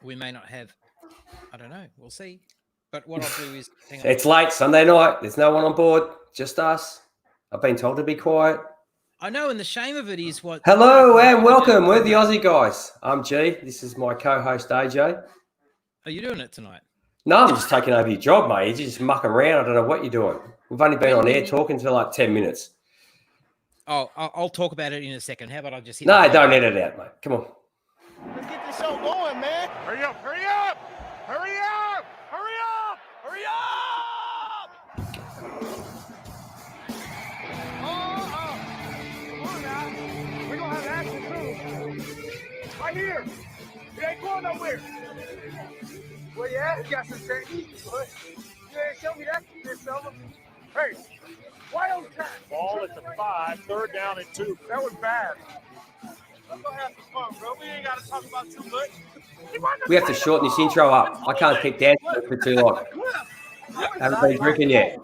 We may not have. I don't know. We'll see. But what I'll do is... It's late, Sunday night. There's no one on board. Just us. I've been told to be quiet. I know, and the shame of it is what... Hello and welcome. We're the Aussie guys. I'm G. This is my co-host, AJ. Are you doing it tonight? No, I'm just taking over your job, mate. You're just mucking around. I don't know what you're doing. We've only been on air talking for like 10 minutes. Oh, I'll talk about it in a second. How about I just hit... No, don't edit it out, mate. Come on. Let's get this show going, man. Hurry up, hurry up, hurry up, hurry up, hurry up. Come on now. We're going to have action too. Right here. It ain't going nowhere. Well, yeah, you got some technique. You ain't show me that, this fella. Hey, wild cat. Ball at the 5, 3rd down and 2. That was bad. Let's go have some fun, bro. We ain't got to talk about too much. We have to shorten this intro up. I can't keep dancing for too long. Haven't been drinking yet.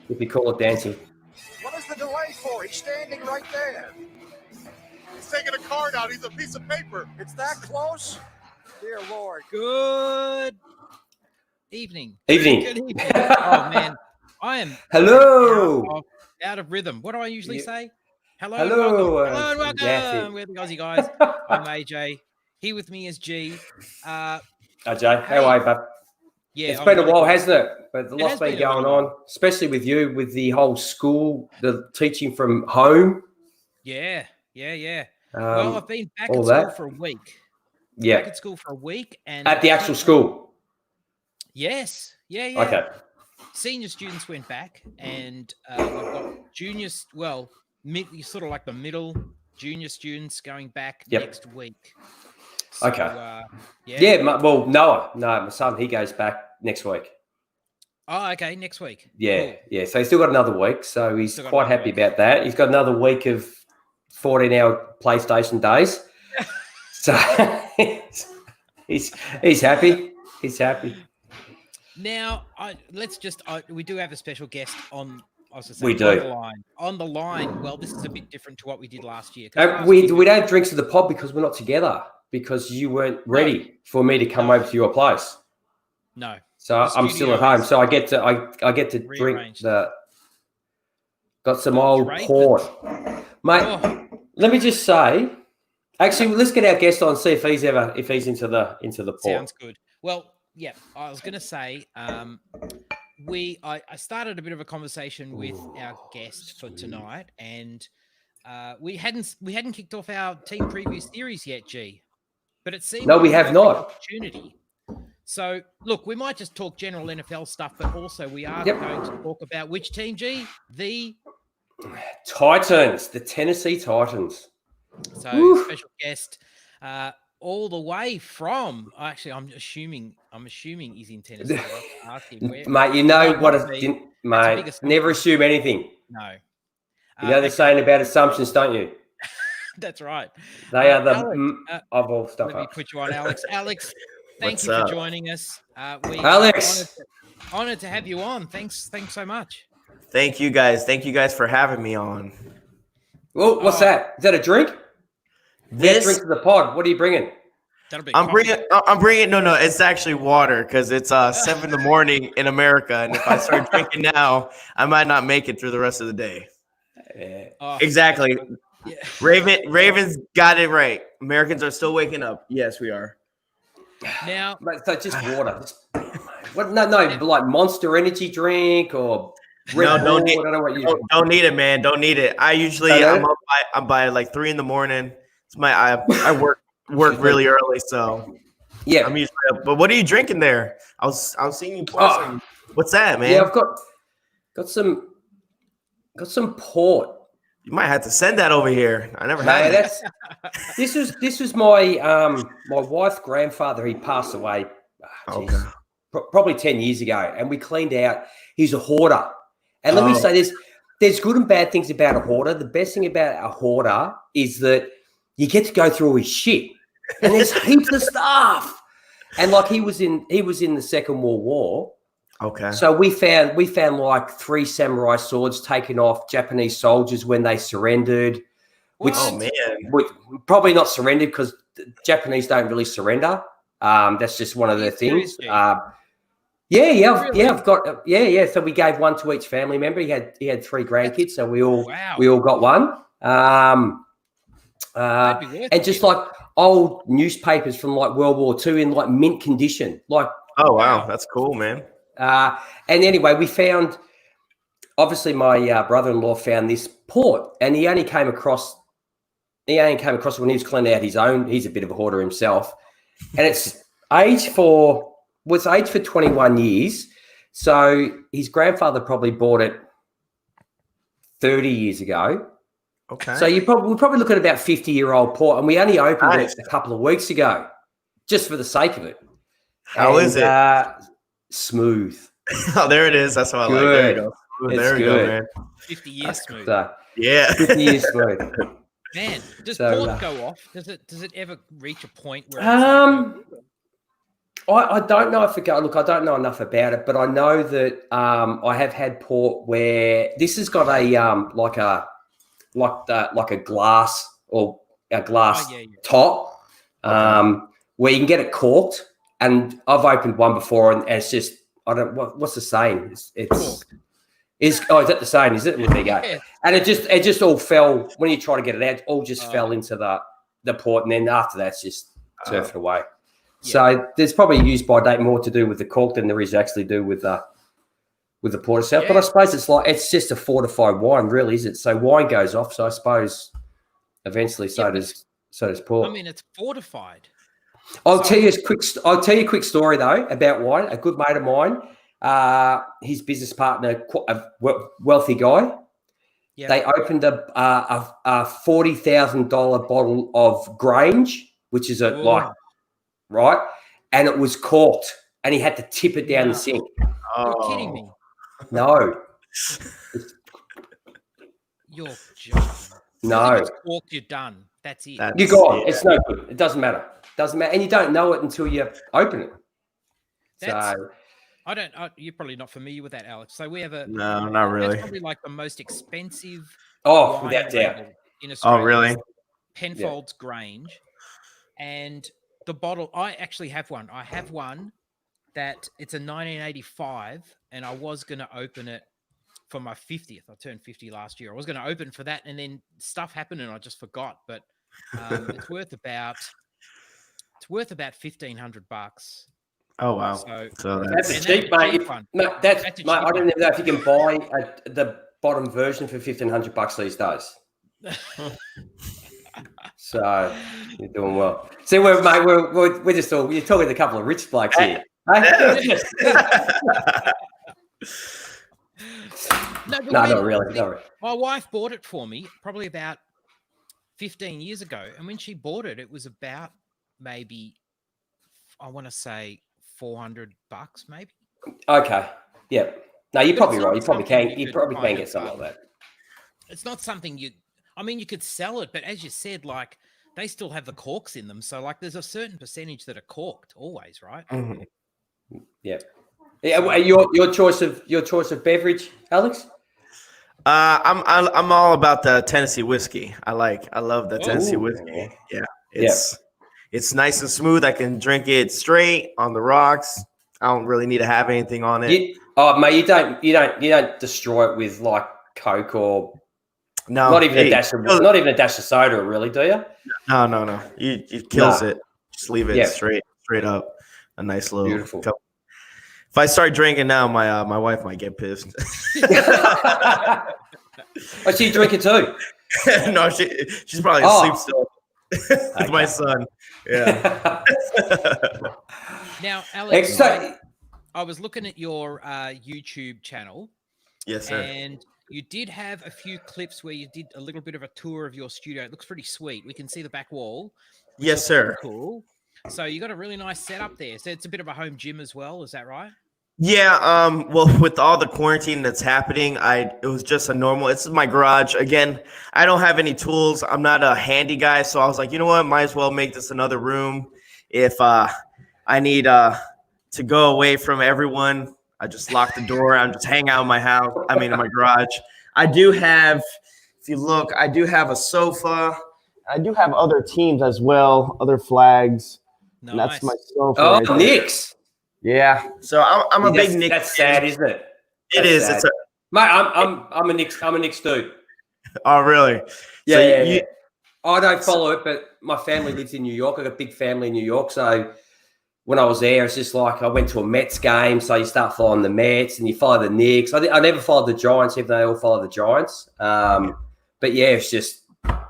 If you call it dancing. What is the delay for? He's standing right there. He's taking a card out. He's a piece of paper. It's that close? Dear Lord. Good evening. Evening. Good evening. Oh, man. I am... Hello. Out of rhythm. What do I usually say? Hello. Hello. And welcome. Hello and welcome. We're the Aussie guys. I'm AJ. Here with me is G. AJ, how are you, bud? Yeah, it's been a while, hasn't it? But a lot's been been going on, especially with you, with the whole school, the teaching from home. Yeah. Well, I've been back at all school that. for a week. Yeah. Back at school for a week. And At the actual school? Yes. Yeah. Okay. Senior students went back, and we've got juniors, sort of like the middle junior students going back next week. So, okay. Yeah. Noah. No, my son, he goes back next week. Oh, okay. Next week. Yeah. Cool. Yeah. So he's still got another week. So he's quite happy about that. He's got another week of 14-hour PlayStation days. So he's happy. He's happy. Now, we do have a special guest on. We do. On the line. Well, this is a bit different to what we did last year. We don't drink to the pod because we're not together, because you weren't ready for me to come over to your place. No. So I'm still at home. So I get to drink got some old port. Mate, let me just say, actually, let's get our guest on, see if he's into the port. Sounds good. Well, yeah, I was going to say, I started a bit of a conversation with our guest for tonight, and we hadn't kicked off our team preview series yet, G. But it seems we have not. Opportunity. So look, we might just talk general NFL stuff, but also we are going to talk about which team, G? The Titans, the Tennessee Titans. So special guest, all the way from. Actually, I'm assuming he's in Tennessee. Mate, you know what? Mate, never assume anything. No. You know the saying about assumptions, don't you? That's right. They are the of all stuff. Let me put you on, Alex. Alex, thank you for joining us. Alex, honored to have you on. Thanks so much. Thank you guys. Thank you guys for having me on. Well, what's that? Is that a drink? This drink to the pod. What are you bringing? I'm bringing. No. It's actually water because it's 7 a.m. in America, and if I start drinking now, I might not make it through the rest of the day. Exactly. Yeah. Ravens got it right. Americans are still waking up. Yes, we are. Now, so just water. What? No, like Monster Energy drink or Red Bull. I don't know what you don't need it, man. Don't need it. I usually I'm by like 3 a.m. It's I work really early, so yeah. I'm usually up. But what are you drinking there? I was seeing you pour What's that, man? Yeah, I've got some port. You might have to send that over here. I never had that. This was my my wife's grandfather. He passed away probably 10 years ago, and we cleaned out. He's a hoarder, and let me say there's good and bad things about a hoarder. The best thing about a hoarder is that you get to go through all his shit, and there's heaps of stuff. And like he was in the Second World War. Okay. So we found like 3 samurai swords taken off Japanese soldiers when they surrendered. Which, probably not surrendered because Japanese don't really surrender. That's just one of their things. Really? I've got So we gave one to each family member. He had 3 grandkids, so we all got one. And just like old newspapers from like World War II in like mint condition. Like, oh wow, that's cool, man. And anyway, we found. Obviously, my brother-in-law found this port, and he only came across it when he was cleaning out his own. He's a bit of a hoarder himself, and it's aged for 21 years. So his grandfather probably bought it 30 years ago. Okay. So we're probably looking at about 50-year-old port, and we only opened it a couple of weeks ago, just for the sake of it. How is it? Smooth. Oh, there it is. That's what I like. There you go. There we go, man. 50 years smooth. Yeah. 50 years smooth. Man, does port go off? Does it ever reach a point where it's I don't know if it go. Look, I don't know enough about it, but I know that I have had port where this has got a like a glass or a glass top where you can get it corked. And I've opened one before, and it's just what's the saying? Is that the saying? Is it? Well, there you go. And it just all fell when you try to get it out. It all just fell into the port, and then after that, it's just surfed away. Yeah. So there's probably used by date more to do with the cork than there is actually do with the port itself. Yeah. But I suppose it's just a fortified wine, really, is it? So wine goes off. So I suppose eventually so does port. I mean, it's fortified. I'll tell you a quick story though about wine. A good mate of mine, his business partner, a wealthy guy. Yep. They opened a $40,000 bottle of Grange, which is right, and it was corked, and he had to tip it down the sink. You're kidding me? No. You're joking. No. If it's corked, you're done. That's it. You're gone. Yeah. It's no good. It doesn't matter. And you don't know it until you open it. You're probably not familiar with that, Alex. So we have no, not really. That's probably like the most expensive. Without doubt. In Australia. Oh, really? Penfolds Grange, and the bottle. I actually have one. I have one that it's a 1985, and I was going to open it for my 50th. I turned 50 last year. I was going to open for that, and then stuff happened, and I just forgot. But it's worth about $1,500. Oh wow! So that's cheap, mate. Mate, I don't even know if you can buy the bottom version for $1,500 these days. So you're doing well. See, we're just all you're talking to a couple of rich blokes here. No, not really. My wife bought it for me probably about 15 years ago, and when she bought it, it was about maybe I want to say $400, maybe. Okay. Yeah. No, you're probably right. You probably can get something like that. It's not something you could sell it, but as you said, like they still have the corks in them. So like there's a certain percentage that are corked always, right? Mm-hmm. Yeah. Yeah. Your choice of beverage, Alex? I'm all about the Tennessee whiskey. I love the Tennessee whiskey. Yeah. It's nice and smooth. I can drink it straight on the rocks. I don't really need to have anything on it. Mate, you don't destroy it with like Coke or not even a dash of soda, really, do you? No. It kills it. Just leave it straight up. A nice little beautiful cup. If I start drinking now, my wife might get pissed. Oh, she drinking too? No, she's probably asleep still. With my son. Yeah. Now, Alex, I was looking at your YouTube channel. Yes, sir. And you did have a few clips where you did a little bit of a tour of your studio. It looks pretty sweet. We can see the back wall. Yes, sir. Cool. So you got a really nice setup there. So it's a bit of a home gym as well. Is that right? Yeah. Well, with all the quarantine that's happening, it was just a normal. It's my garage. Again, I don't have any tools. I'm not a handy guy, so I was like, you know what? Might as well make this another room. If I need to go away from everyone, I just lock the door. I'm just hang out in my house. In my garage. I do have. If you look, I do have a sofa. I do have other teams as well, other flags. Nice. And that's my snowflake. Oh, right there. Knicks. Yeah. So I'm a big Knicks. That's fan. sad, isn't it? It is. Sad. Mate, I'm a Knicks dude. Oh, really? Yeah, So yeah. I don't follow it, but my family lives in New York. I got a big family in New York, so when I was there, it's just like I went to a Mets game, so you start following the Mets and you follow the Knicks. I never followed the Giants, even though they all follow the Giants. But yeah, it's just,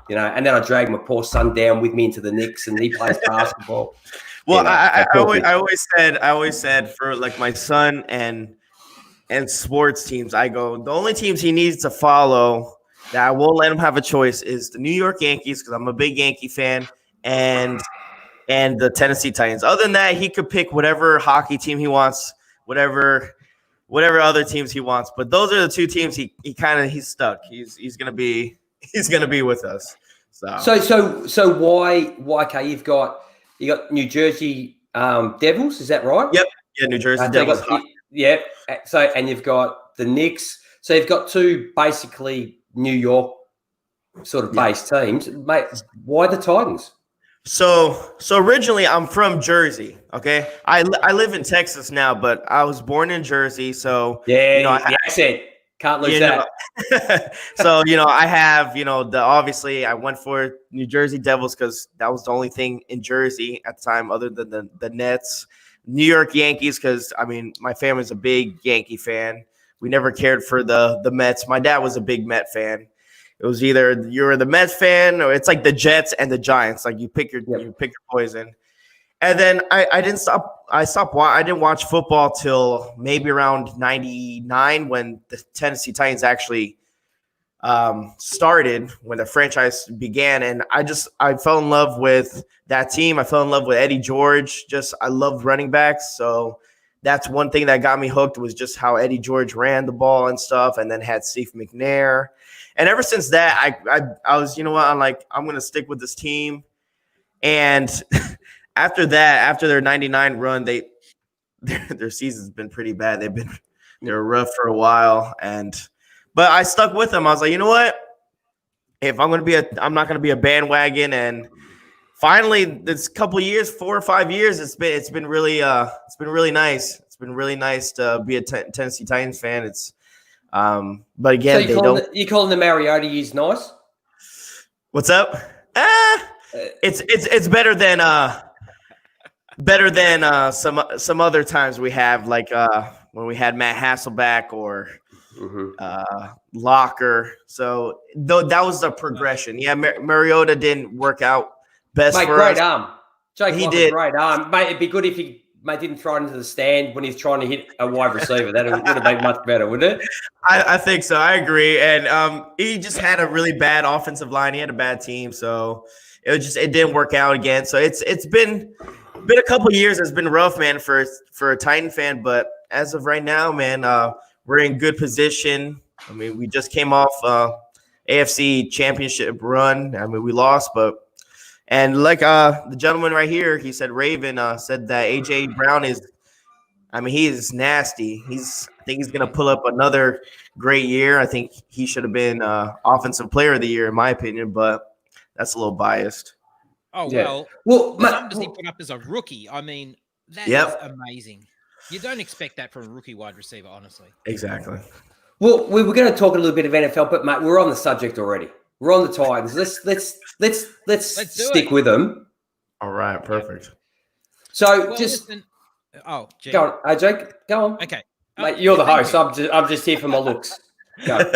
you know, and then I dragged my poor son down with me into the Knicks, and he plays basketball. Well, You know, I always said for like my son and sports teams, I go, the only teams he needs to follow that I won't let him have a choice is the New York Yankees, because I'm a big Yankee fan, and the Tennessee Titans. Other than that, he could pick whatever hockey team he wants, whatever other teams he wants. But those are the two teams he's stuck. He's gonna be with us. So why? Okay, you got New Jersey Devils, is that right? Yep. Yeah, New Jersey Devils. Yeah. So and you've got the Knicks. So you've got two basically New York sort of based teams. Mate, why the Titans? So originally I'm from Jersey. Okay, I live in Texas now, but I was born in Jersey. So yeah, you know, the accent can't lose that. So I have obviously I went for New Jersey Devils because that was the only thing in Jersey at the time other than the Nets. New York Yankees because I mean my family's a big Yankee fan. We never cared for the Mets. My dad was a big Met fan. It was either you're the Mets fan or it's like the Jets and the Giants. Like you pick your poison. And then I didn't stop. I didn't watch football till maybe around 99 when the Tennessee Titans actually started, when the franchise began. And I fell in love with that team. I fell in love with Eddie George. I loved running backs. So that's one thing that got me hooked was just how Eddie George ran the ball and stuff. And then had Steve McNair. And ever since that, I was, you know what, I'm going to stick with this team. And after their 99 run, their season's been pretty bad. They're rough for a while. But I stuck with them. I was like, you know what? If I'm not going to be a bandwagon. And finally, this couple years, 4 or 5 years, it's been really nice. It's been really nice to be a Tennessee Titans fan. But again, so you calling the Mariota years nice? What's up? It's better than some other times we have, like when we had Matt Hasselbeck or Locker. So that was the progression. Yeah, Mariota didn't work out best for great us. Arm. Jake he did. Great arm. Mate, it'd be good if he didn't throw it into the stand when he's trying to hit a wide receiver. That would have been much better, wouldn't it? I think so. I agree. And he just had a really bad offensive line. He had a bad team. So it didn't work out again. So it's been a couple of years. It's been rough, man, for a Titan fan. But as of right now, man, we're in good position. I mean, we just came off AFC championship run. I mean, we lost, and like the gentleman right here, he said Raven said that AJ Brown he is nasty. I think he's going to pull up another great year. I think he should have been offensive player of the year, in my opinion, but that's a little biased. Oh, yeah. Well, the numbers he put up as a rookie, I mean, that is amazing. You don't expect that from a rookie wide receiver, honestly. Exactly. Well, we were going to talk a little bit of NFL, but mate, we're on the subject already. We're on the Titans. Let's stick with them. All right, perfect. So listen. Go on, Jake. Go on. Okay, mate, you're the host. I'm just here for my looks. Go.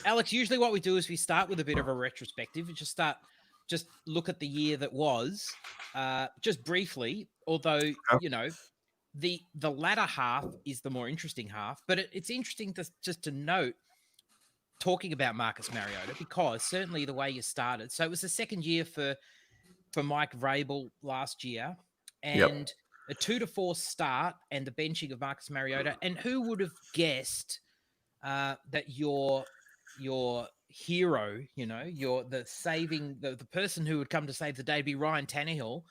Alex, usually what we do is we start with a bit of a retrospective. We just look at the year that was, just briefly. Although the latter half is the more interesting half, but it's interesting to note. Talking about Marcus Mariota, because certainly the way you started. So it was the second year for Mike Vrabel last year, and a 2-4 start and the benching of Marcus Mariota. And who would have guessed that your hero, the person who would come to save the day, be Ryan Tannehill,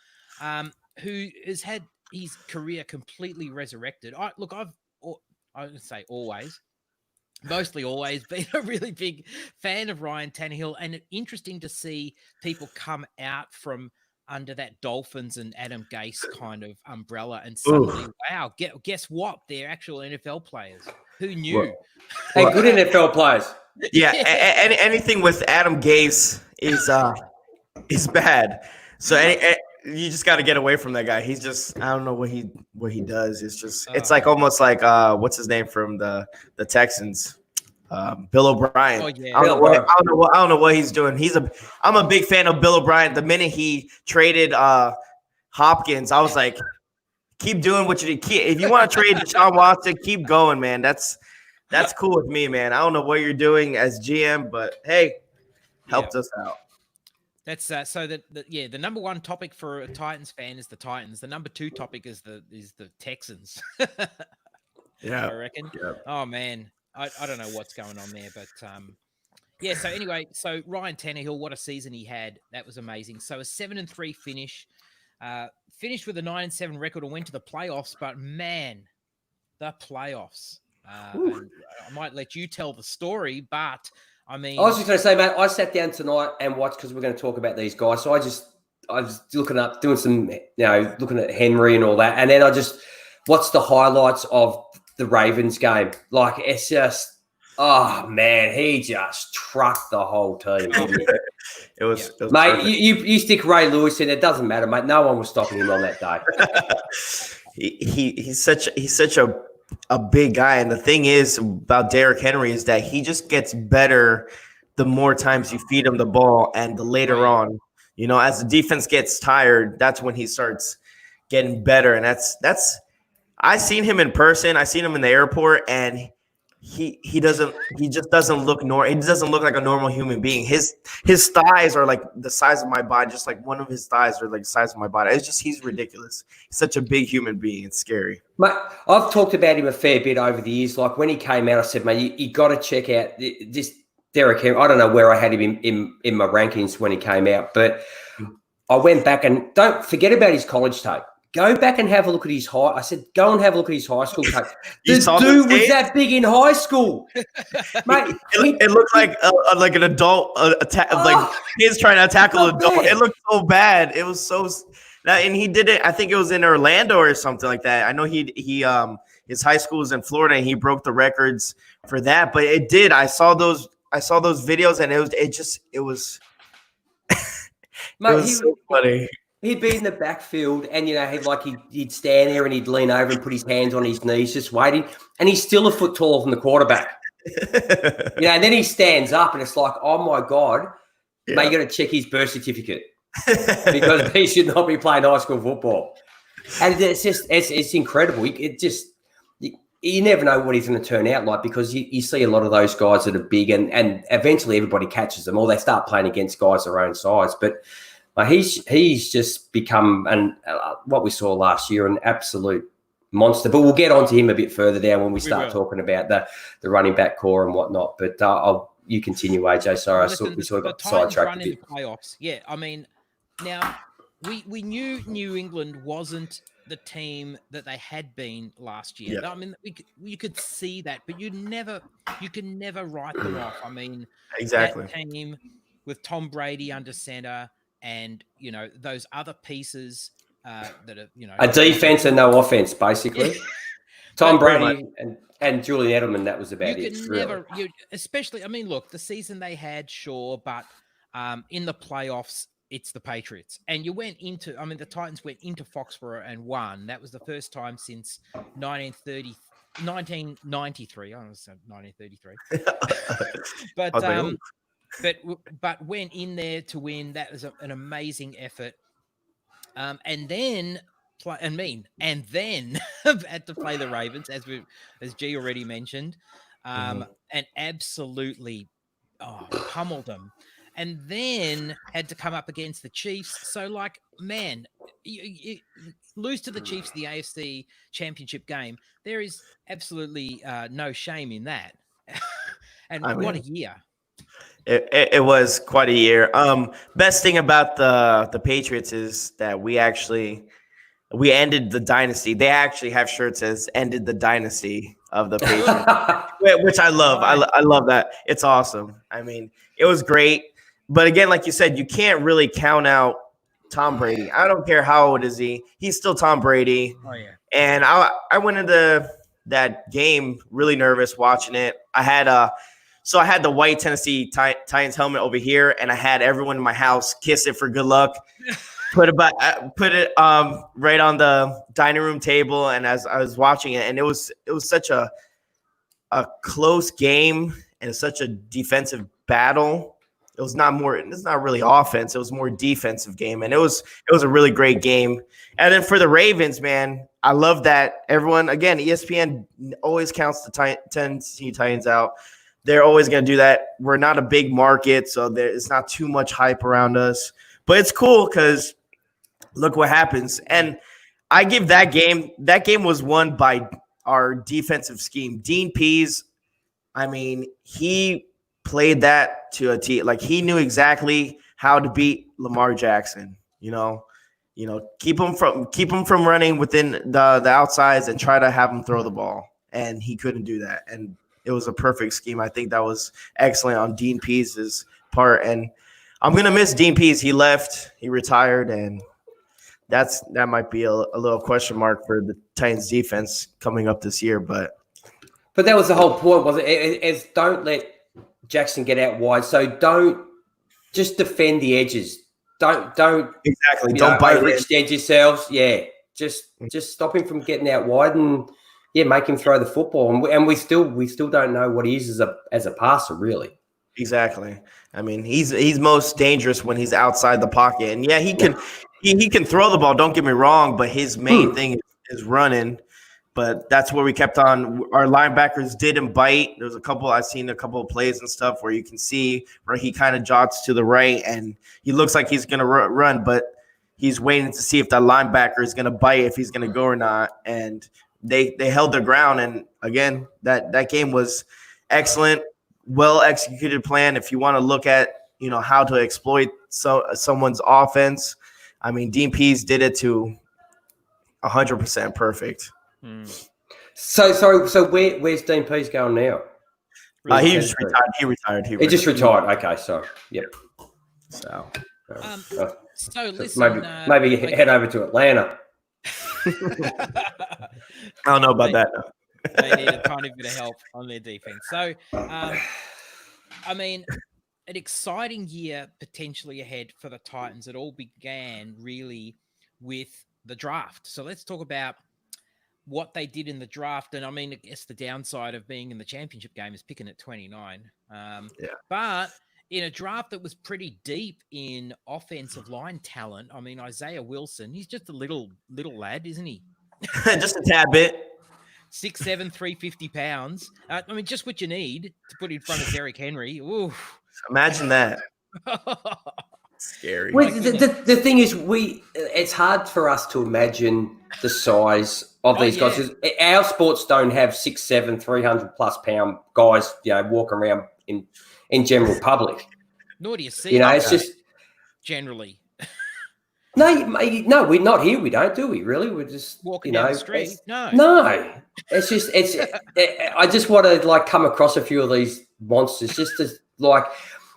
who has had his career completely resurrected. I would say always mostly always been a really big fan of Ryan Tannehill, and interesting to see people come out from under that Dolphins and Adam Gase kind of umbrella and suddenly, wow, guess what? They're actual NFL players. Who knew? Hey, good NFL players. Yeah, anything with Adam Gase is bad. So you just got to get away from that guy. He's just, I don't know what he does. It's just, it's like almost like what's his name from the Texans, Bill O'Brien. Oh, yeah. I don't know what he's doing. I'm a big fan of Bill O'Brien. The minute he traded Hopkins, I was like, keep doing what you do. If you want to trade Deshaun Watson, keep going, man. That's cool with me, man. I don't know what you're doing as GM, but hey, helped us out. That's so that the number one topic for a Titans fan is the Titans. The number two topic is the Texans. Yeah, I reckon. Yeah. Oh man, I don't know what's going on there, but yeah. So anyway, so Ryan Tannehill, what a season he had. That was amazing. So a 7-3 finish, finished with a 9-7 record and went to the playoffs. But man, the playoffs. And I might let you tell the story, but. I mean, I was just going to say, mate, I sat down tonight and watched because we're going to talk about these guys. So I was looking up, doing some, looking at Henry and all that. And then I just watched the highlights of the Ravens game. Like, it's just, oh, man, he just trucked the whole team. It was mate, you stick Ray Lewis in, it doesn't matter, mate. No one was stopping him on that day. He's such a big guy, and the thing is about Derrick Henry is that he just gets better the more times you feed him the ball, and the later on, as the defense gets tired, that's when he starts getting better. And that's I seen him in person. I seen him in the airport, and he just doesn't look normal. He doesn't look like a normal human being. His thighs are like the size of my body, just like one of his thighs are like the size of my body. It's just, he's ridiculous. He's such a big human being. It's scary. Mate, I've talked about him a fair bit over the years. Like when he came out, I said, mate, you got to check out this Derrick Henry. I don't know where I had him in my rankings when he came out, but I went back and don't forget about his college tape. Go back and have a look at his high. I said, go and have a look at his high school tape. The dude was that big in high school, mate. It looked like an adult, like kids trying to tackle an adult. It looked so bad. It was so, and he did it. I think it was in Orlando or something like that. I know he his high school was in Florida, and he broke the records for that. But it did. I saw those videos, and it was so funny. He'd be in the backfield and, he'd stand there and he'd lean over and put his hands on his knees just waiting. And he's still a foot taller than the quarterback. And then he stands up and it's like, oh, my God, mate, you got to check his birth certificate because he should not be playing high school football. And it's just, it's incredible. You never know what he's going to turn out like because you see a lot of those guys that are big and eventually everybody catches them or they start playing against guys their own size. But he's just become, what we saw last year, an absolute monster. But we'll get onto him a bit further down when we start talking about the running back core and whatnot. But you continue, AJ. Sorry, we sort of got sidetracked a bit. Playoffs. Yeah, I mean, now we knew New England wasn't the team that they had been last year. Yeah. I mean, you could see that, but you can never write them off. I mean, exactly. That team with Tom Brady under center. And, those other pieces that are, a defense and no offense, basically. Yeah. Tom Brady and Julian Edelman, that was about it. Especially, I mean, look, the season they had, sure, but in the playoffs, it's the Patriots. And the Titans went into Foxborough and won. That was the first time since 1993. I was 1933. But went in there to win. That was an amazing effort. And then had to play the Ravens as G already mentioned, and absolutely pummeled them. And then had to come up against the Chiefs. So, you lose to the Chiefs in the AFC Championship game. There is absolutely no shame in that. And what a year. It was quite a year. Best thing about the Patriots is that we actually We ended the dynasty. They actually have shirts as "ended the dynasty" of the Patriots, which I love. I love that. It's awesome. I mean, it was great. But again, like you said, you can't really count out Tom Brady. I don't care how old is he. He's still Tom Brady. Oh yeah. And I went into that game really nervous watching it. I had the white Tennessee Titans helmet over here, and I had everyone in my house kiss it for good luck. Put it right on the dining room table, and as I was watching it, and it was such a close game and such a defensive battle. It's not really offense. It was more defensive game, and it was a really great game. And then for the Ravens, man, I love that everyone, again, ESPN always counts the Tennessee Titans out. They're always going to do that. We're not a big market, so it's not too much hype around us. But it's cool because look what happens. And I give that game was won by our defensive scheme. Dean Pease, I mean, he played that to a T. Like, he knew exactly how to beat Lamar Jackson. You know, keep him from running within the outsides and try to have him throw the ball. And he couldn't do that. And it was a perfect scheme. I think that was excellent on Dean Pease's part. And I'm going to miss Dean Pease. He left, he retired, and that might be a little question mark for the Titans defense coming up this year. But that was the whole point, was it? It's don't let Jackson get out wide. So don't just defend the edges. Don't exactly. Don't overextend yourselves. Yeah. Just stop him from getting out wide and make him throw the football. And we still don't know what he is as a passer, really. Exactly. I mean, he's most dangerous when he's outside the pocket. And he can throw the ball, don't get me wrong, but his main thing is running. But that's where we kept on. Our linebackers didn't bite. There's I've seen a couple of plays and stuff where you can see where he kind of jogs to the right and he looks like he's going to run, but he's waiting to see if that linebacker is going to bite, if he's going to go or not. And they held their ground. And again, that game was excellent. Well executed plan. If you want to look at, how to exploit someone's offense, I mean, Dean Pease did it to 100% perfect. So where's Dean Pease going now? He just retired. He retired. He just retired. Okay, so yep. So listen, maybe head over to Atlanta. I don't know about that. They need a tiny bit of help on their defense. So, I mean, an exciting year potentially ahead for the Titans. It all began really with the draft. So let's talk about what they did in the draft. And I mean, I guess the downside of being in the championship game is picking at 29. But in a draft that was pretty deep in offensive line talent, I mean, Isaiah Wilson, he's just a little lad, isn't he? Just a tad bit. 6'7", 350 pounds. I mean, just what you need to put in front of Derrick Henry. Ooh. Imagine that. Scary. Well, the thing is, it's hard for us to imagine the size of these guys. Our sports don't have 6'7", 300+ pound guys, walking around in general public. Nor do you see it's just generally. No, we're not here. We don't, do we? Really? We're just walking down the street. No. It's just I just want to come across a few of these monsters. Just as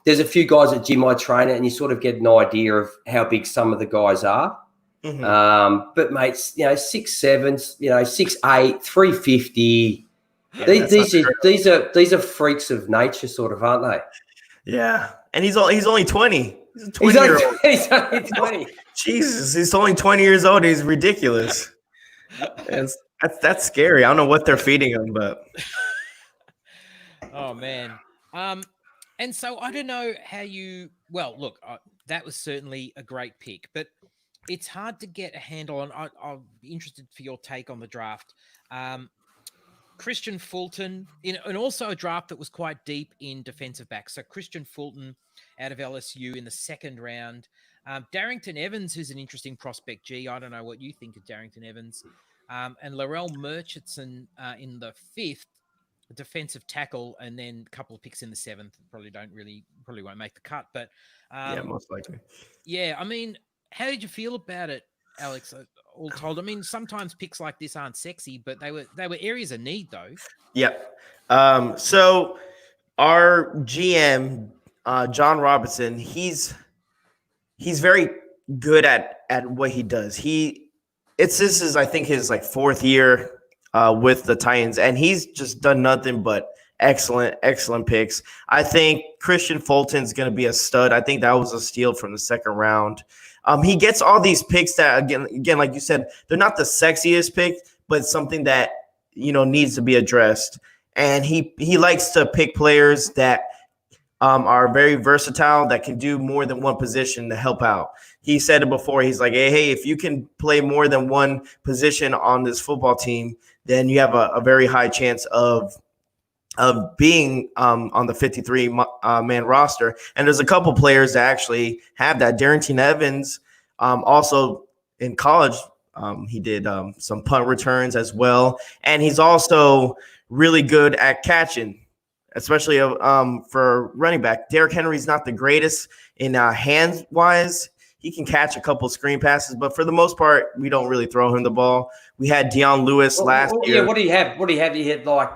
there's a few guys at gym I train at, and you sort of get an idea of how big some of the guys are. Mm-hmm. But mates, 6'7", 6'8", 350. Yeah, these are freaks of nature, sort of, aren't they? Yeah, and he's only 20. He's a 20-year-old. He's only 20. Jesus, he's only 20 years old. He's ridiculous. That's scary. I don't know what they're feeding him, but oh man. And so I don't know how look, that was certainly a great pick, but it's hard to get a handle on. I'll be interested for your take on the draft. Christian Fulton, and also a draft that was quite deep in defensive backs. So Christian Fulton out of LSU in the second round. Darrington Evans, who's an interesting prospect. I don't know what you think of Darrington Evans. And Laurel Murchison in the fifth, a defensive tackle, and then a couple of picks in the seventh. Probably won't make the cut. But most likely. Yeah, I mean, how did you feel about it, Alex? all told. I mean, sometimes picks like this aren't sexy, but they were areas of need though. Yep. So our GM, John Robinson, he's very good at what he does. This is I think his like 4th year with the Titans, and he's just done nothing but excellent picks. I think Christian Fulton's going to be a stud. I think that was a steal from the 2nd round. He gets all these picks that again, like you said, they're not the sexiest pick, but something that needs to be addressed. And he likes to pick players that are very versatile, that can do more than one position to help out. He said it before. He's like, hey, if you can play more than one position on this football team, then you have a very high chance of being on the 53 man roster. And there's a couple players that actually have that. Darrington Evans, also in college, he did some punt returns as well. And he's also really good at catching, especially for running back. Derrick Henry's not the greatest in hands-wise. He can catch a couple screen passes, but for the most part, we don't really throw him the ball. We had Dion Lewis last year. Yeah, what do you have? He had like,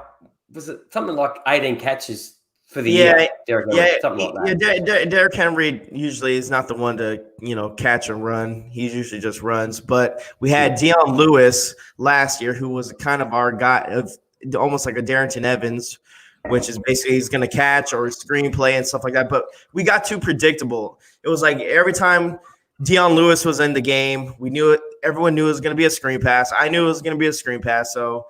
was it something like 18 catches for the year? Derrick Henry, something like that. Yeah, Derrick Henry usually is not the one to catch and run. He usually just runs. But we had Dion Lewis last year, who was kind of our guy, almost like a Darrington Evans, which is basically he's going to catch or screenplay and stuff like that. But we got too predictable. It was like every time Dion Lewis was in the game, we knew it. Everyone knew it was going to be a screen pass. I knew it was going to be a screen pass. So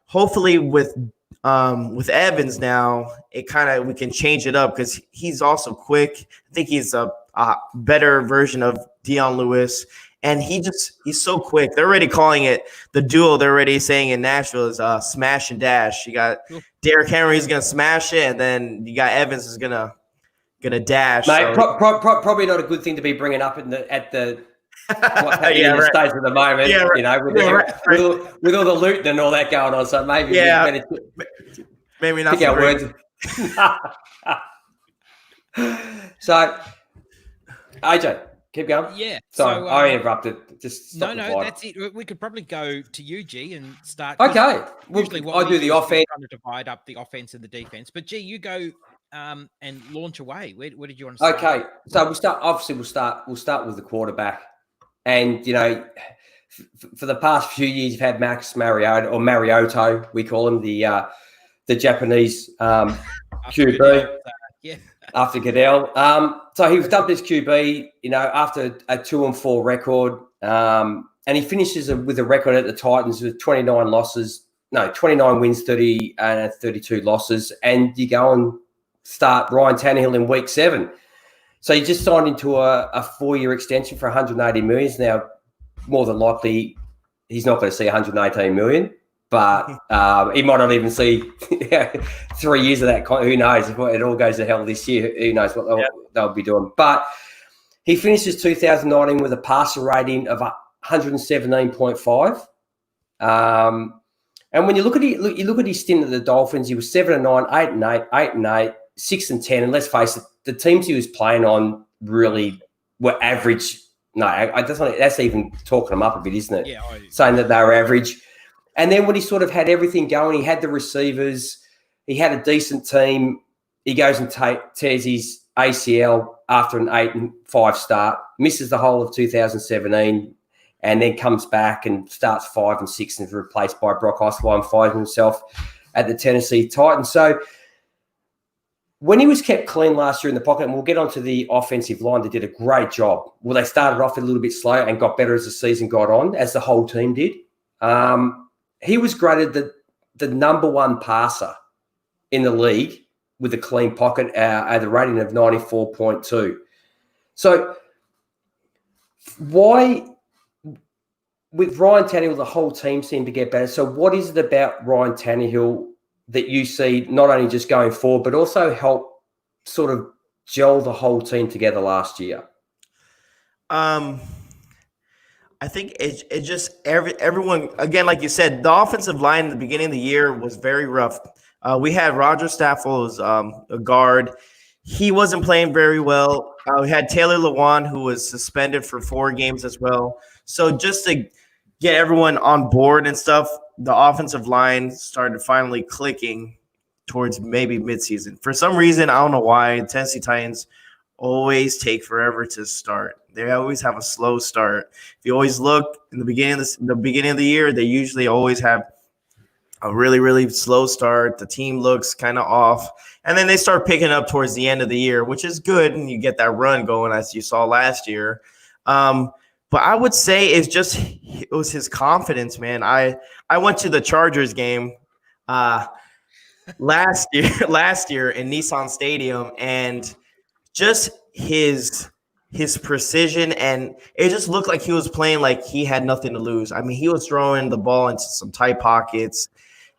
hopefully with Evans now, we can change it up because he's also quick. I think he's a better version of Dion Lewis. And he's so quick. They're already calling it the duo. They're already saying in Nashville is smash and dash. You got Derrick Henry's gonna smash it, and then you got Evans is gonna dash. Mate, probably not a good thing to be bringing up at the what's happening in the States at the moment. Yeah, right. With all the loot and all that going on. So maybe maybe not. Pick our words. So, AJ. Keep going. Yeah. Sorry, I interrupted. Just no, that's it. We could probably go to you, G, and start. Okay. Usually, I do the offense. Trying to divide up the offense and the defense. But G, you go and launch away. Where did you want to start? Okay. So we'll start with the quarterback, and for the past few years, you've had Max Mariota or Mariota. We call him the Japanese QB. After Goodell. So he was dubbed as QB, after a 2-4 record. And he finishes with a record at the Titans with 29 wins, 32 losses. And you go and start Ryan Tannehill in week 7. So you just signed into a 4-year extension for $180 million. Now, more than likely, he's not going to see $118 million. But he might not even see 3 years of that. Who knows? If it all goes to hell this year, who knows what they'll be doing. But he finishes 2019 with a passer rating of 117.5. And when you look at his stint at the Dolphins, he was 7-9, 8-8, 8-8, 6-10. And let's face it, the teams he was playing on really were average. No, that's even talking them up a bit, isn't it? Yeah, saying that they were average. And then when he sort of had everything going, he had the receivers, he had a decent team. He goes and tears his ACL after an 8-5 start, misses the whole of 2017, and then comes back and starts 5-6 and is replaced by Brock Osweiler and finds himself at the Tennessee Titans. So when he was kept clean last year in the pocket, and we'll get onto the offensive line, they did a great job. Well, they started off a little bit slow and got better as the season got on, as the whole team did. He was graded the number 1 passer in the league with a clean pocket at a rating of 94.2. So why, with Ryan Tannehill, the whole team seemed to get better. So what is it about Ryan Tannehill that you see not only just going forward, but also help sort of gel the whole team together last year? I think it just everyone, again, like you said, the offensive line at the beginning of the year was very rough. We had Roger Stafford as a guard. he wasn't playing very well. We had Taylor Lewan, who was suspended for 4 games as well. So just to get everyone on board and stuff, the offensive line started finally clicking towards maybe midseason. For some reason, I don't know why, Tennessee Titans always take forever to start. They always have a slow start. If you always look in the beginning of the year, they usually always have a really, really slow start. The team looks kind of off. And then they start picking up towards the end of the year, which is good. And you get that run going as you saw last year. But I would say it was his confidence, man. I went to the Chargers game last year in Nissan Stadium, and just his precision, and it just looked like he was playing like he had nothing to lose. I mean, he was throwing the ball into some tight pockets,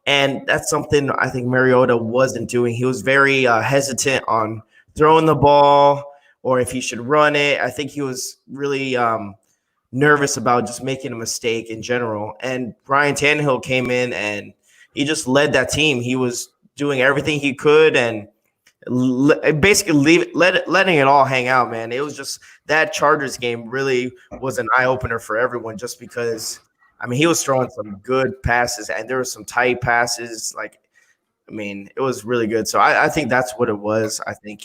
and that's something I think Mariota wasn't doing. He was very hesitant on throwing the ball or if he should run it. I think he was really nervous about just making a mistake in general. And Ryan Tannehill came in and he just led that team. He was doing everything he could and basically letting it all hang out, man. It was just that Chargers game really was an eye-opener for everyone just because, I mean, he was throwing some good passes and there were some tight passes. It was really good. So I think that's what it was. I think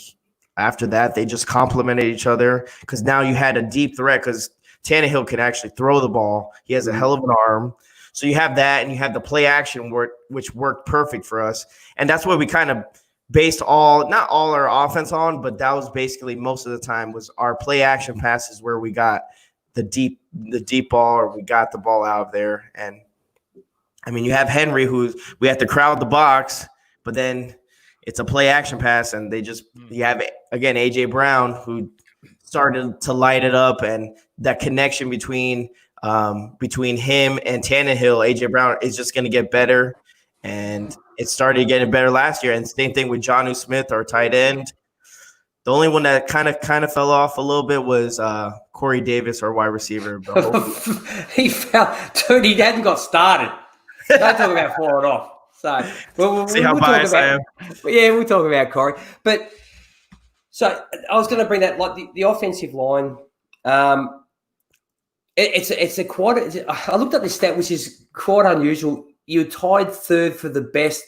after that, they just complemented each other because now you had a deep threat because Tannehill can actually throw the ball. He has a hell of an arm. So you have that, and you have the play action which worked perfect for us. And that's what we kind of based not all our offense on, but that was basically most of the time was our play action passes where we got the deep ball or we got the ball out of there. And I mean, you have Henry we have to crowd the box, but then it's a play action pass, and you have again AJ Brown who started to light it up, and that connection between him and Tannehill, AJ Brown is just going to get better. And it started getting better last year. And same thing with Jonnu Smith, our tight end. The only one that kind of fell off a little bit was Corey Davis, our wide receiver. He fell. Dude, he hadn't got started. Don't talk about falling off. So we'll how biased I am. Yeah, we'll talk about Corey. But so I was going to bring that, like the offensive line. It's a quite. I looked at this stat, which is quite unusual. You're tied third for the best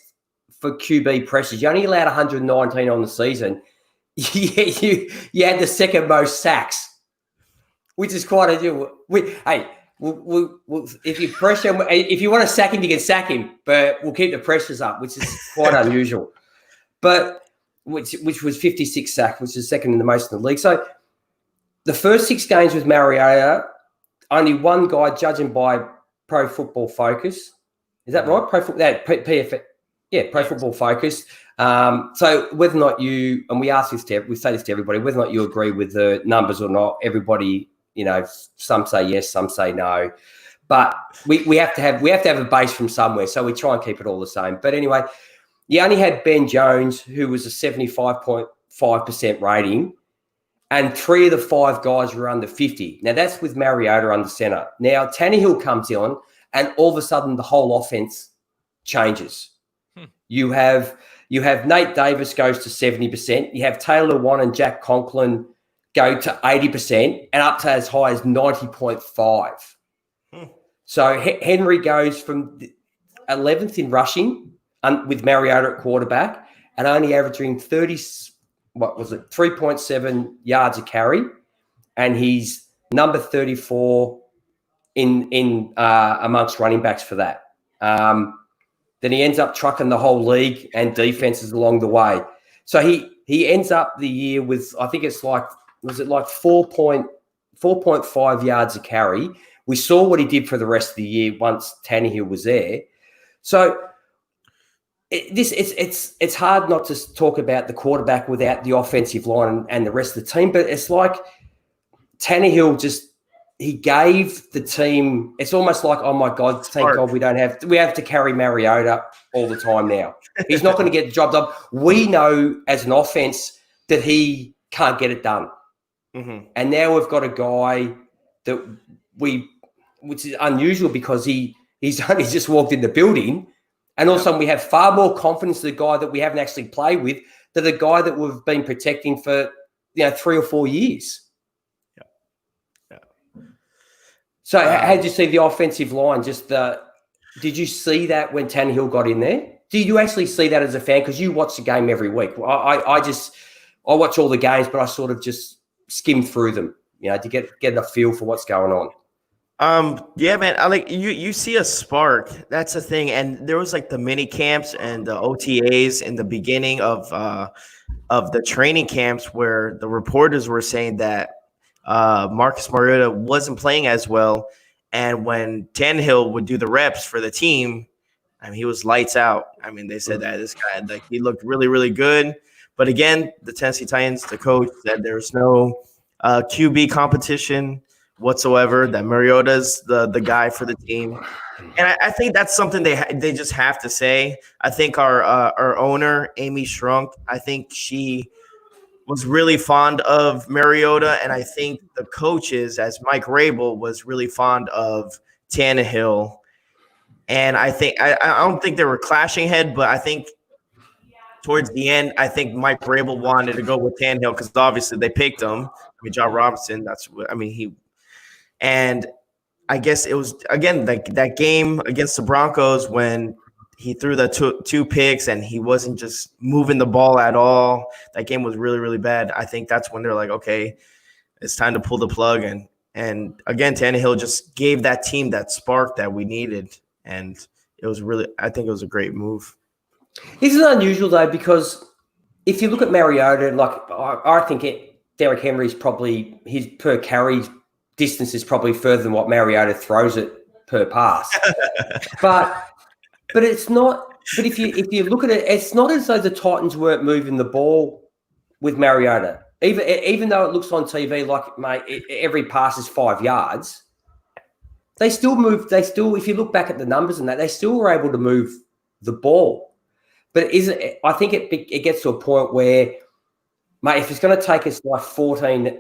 for QB pressures. You only allowed 119 on the season. You had the second most sacks, which is quite unusual. If you pressure, if you want to sack him, you can sack him, but we'll keep the pressures up, which is quite unusual. But which was 56 sacks, which is second in the most in the league. So the first 6 games with Mariota, only one guy, judging by Pro Football Focus. Is that right? Pro Football Focus. So whether or not you, and we say this to everybody, whether or not you agree with the numbers or not, everybody, some say yes, some say no, but we have to have a base from somewhere. So we try and keep it all the same. But anyway, you only had Ben Jones, who was a 75.5% rating, and 3 of the 5 guys were under 50. Now that's with Mariota under center. Now Tannehill comes on, and all of a sudden the whole offense changes. You have Nate Davis goes to 70%. You have Taylor Lewan and Jack Conklin go to 80% and up to as high as 90.5. So Henry goes from 11th in rushing with Mariota at quarterback and only averaging 3.7 yards a carry, and he's number 34 in amongst running backs for that. Then he ends up trucking the whole league and defenses along the way. So he ends up the year with, I think it's like, was it like 4.5 yards a carry? We saw what he did for the rest of the year once Tannehill was there. So it's hard not to talk about the quarterback without the offensive line and the rest of the team, but it's like Tannehill he gave the team. It's almost like, oh my God, thank God we have to carry Mariota all the time now. He's not going to get the job done. We know as an offense that he can't get it done. Mm-hmm. And now we've got a guy which is unusual because he's only just walked in the building, and all of a sudden we have far more confidence in the guy that we haven't actually played with to the guy that we've been protecting for 3 or 4 years. Yeah. So how did you see the offensive line? Did you see that when Tannehill got in there? Did you actually see that as a fan? Because you watch the game every week. I watch all the games, but I sort of just skim through them, to get a feel for what's going on. Yeah, man. I like you see a spark. That's the thing. And there was like the mini camps and the OTAs in the beginning of the training camps where the reporters were saying that Marcus Mariota wasn't playing as well. And when Tannehill would do the reps for the team, I mean, he was lights out. I mean, they said that this guy, like, he looked really, really good. But again, the Tennessee Titans, the coach said there's no QB competition whatsoever, that Mariota's the guy for the team. And I think that's something they just have to say. I think our owner, Amy Shrunk, I think she was really fond of Mariota, and I think the coaches, as Mike Rabel, was really fond of Tannehill. And I think I don't think they were clashing head, but I think towards the end, I think Mike Rabel wanted to go with Tannehill because obviously they picked him. I mean, John Robinson, and I guess it was, again, that game against the Broncos when he threw the two picks and he wasn't just moving the ball at all. That game was really, really bad. I think that's when they're like, okay, it's time to pull the plug. And again, Tannehill just gave that team that spark that we needed. And it was really, I think it was a great move. Isn't it unusual, though, because if you look at Mariota, like I think Derrick Henry's probably, his per carry distance is probably further than what Mariota throws it per pass. but it's not. But if you look at it, it's not as though the Titans weren't moving the ball with Mariota. Even though it looks on TV like, mate, every pass is 5 yards, they still move. If you look back at the numbers and that, they still were able to move the ball. But I think it gets to a point where, mate, if it's going to take us like 14,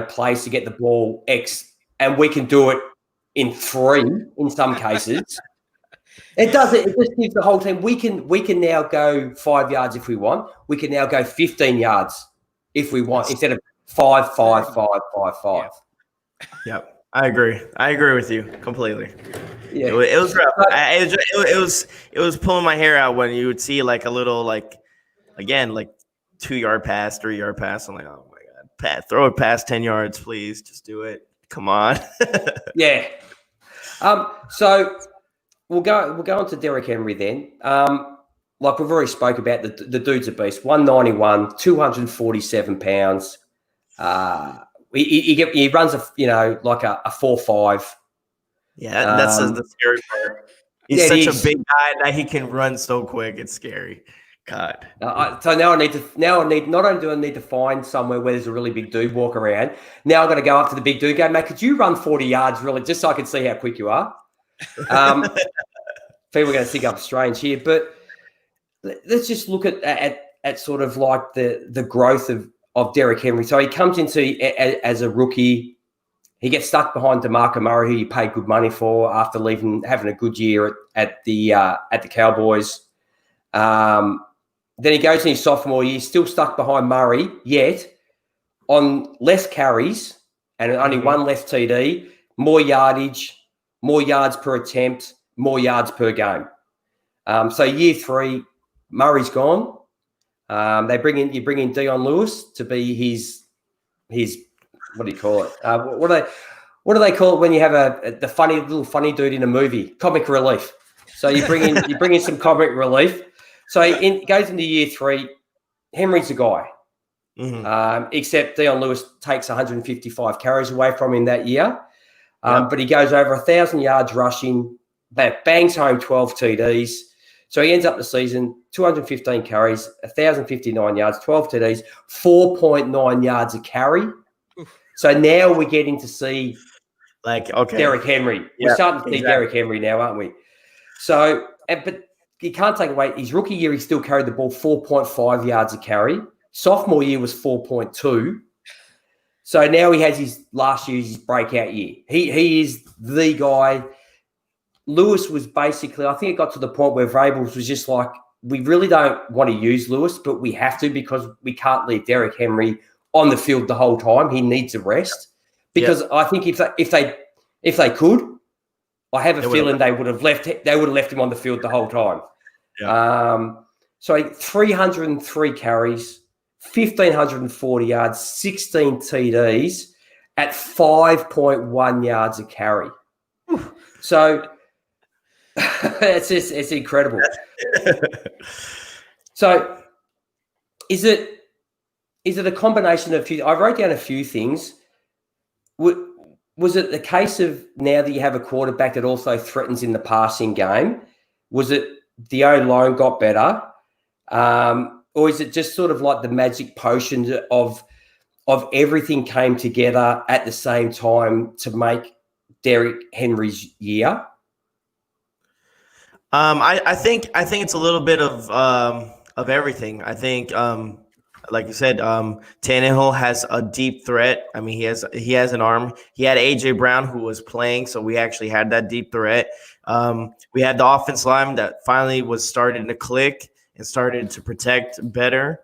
plays to get the ball X, and we can do it in 3 in some cases. It does. It just gives the whole team. We can now go 5 yards if we want. We can now go 15 yards if we want, instead of 5, 5, 5, 5, 5. Yep. I agree with you completely. Yeah. It was rough. It was pulling my hair out when you would see like a little, like, again, like 2-yard pass, 3-yard pass. I'm like, oh my God, Pat, throw it past 10 yards, please. Just do it. Come on. Yeah. So we'll go on to Derrick Henry then. Like we've already spoke about, the dude's a beast. 191, 247 pounds. He runs like a 4.5. Yeah, that's the scary part. He's such a big guy that he can run so quick. It's scary. God. So now not only do I need to find somewhere where there's a really big dude walk around, now I'm going to go up to the big dude, go, mate, could you run 40 yards really, just so I can see how quick you are? People are going to think I'm strange here, but let's just look at sort of like the growth of Derrick Henry. So he comes into as a rookie. He gets stuck behind DeMarco Murray, who he paid good money for after having a good year at the Cowboys. Then he goes in his sophomore year, still stuck behind Murray, yet on less carries and only one less TD, more yardage, more yards per attempt, more yards per game. So year 3, Murray's gone. You bring in Dion Lewis to be his what do you call it? What do they call it when you have the funny dude in a movie? Comic relief. So you bring in some comic relief. So he goes into year 3. Henry's the guy. Mm-hmm. Except Dion Lewis takes 155 carries away from him that year. But he goes over 1,000 yards rushing, bangs home 12 TDs. So he ends up the season 215 carries, 1,059 yards, 12 TDs, 4.9 yards a carry. So now we're getting to see Derrick Henry. We're starting to see Derrick Henry now, aren't we? So, but you can't take away his rookie year. He still carried the ball 4.5 yards a carry. Sophomore year was 4.2. So now he has his last year's his breakout year. He is the guy. Lewis was basically, I think it got to the point where Vrabel was just like, we really don't want to use Lewis, but we have to because we can't leave Derrick Henry on the field the whole time. He needs a rest because I think if they could, I have a feeling they would have left him on the field the whole time. Yeah. So 303 carries, 1,540 yards, 16 TDs at 5.1 yards a carry. So it's incredible. So is it a combination of I wrote down a few things. Was it the case of now that you have a quarterback that also threatens in the passing game? Was it the O-line got better? Or is it just sort of like the magic potion of everything came together at the same time to make Derrick Henry's year? I think it's a little bit of everything. I think, like you said, Tannehill has a deep threat. I mean, he has an arm. He had AJ Brown who was playing, so we actually had that deep threat. We had the offensive line that finally was starting to click and started to protect better.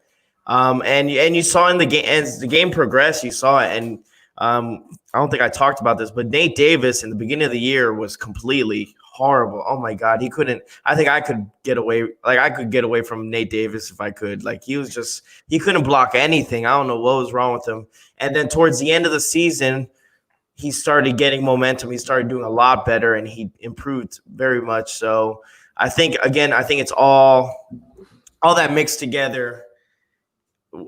And you saw in the game as the game progressed, you saw it. And I don't think I talked about this, but Nate Davis in the beginning of the year was completely horrible. Oh my God. I think I could get away. Like I could get away from Nate Davis if I could. Like he couldn't block anything. I don't know what was wrong with him. And then towards the end of the season, he started getting momentum. He started doing a lot better and he improved very much. So I think it's all that mixed together.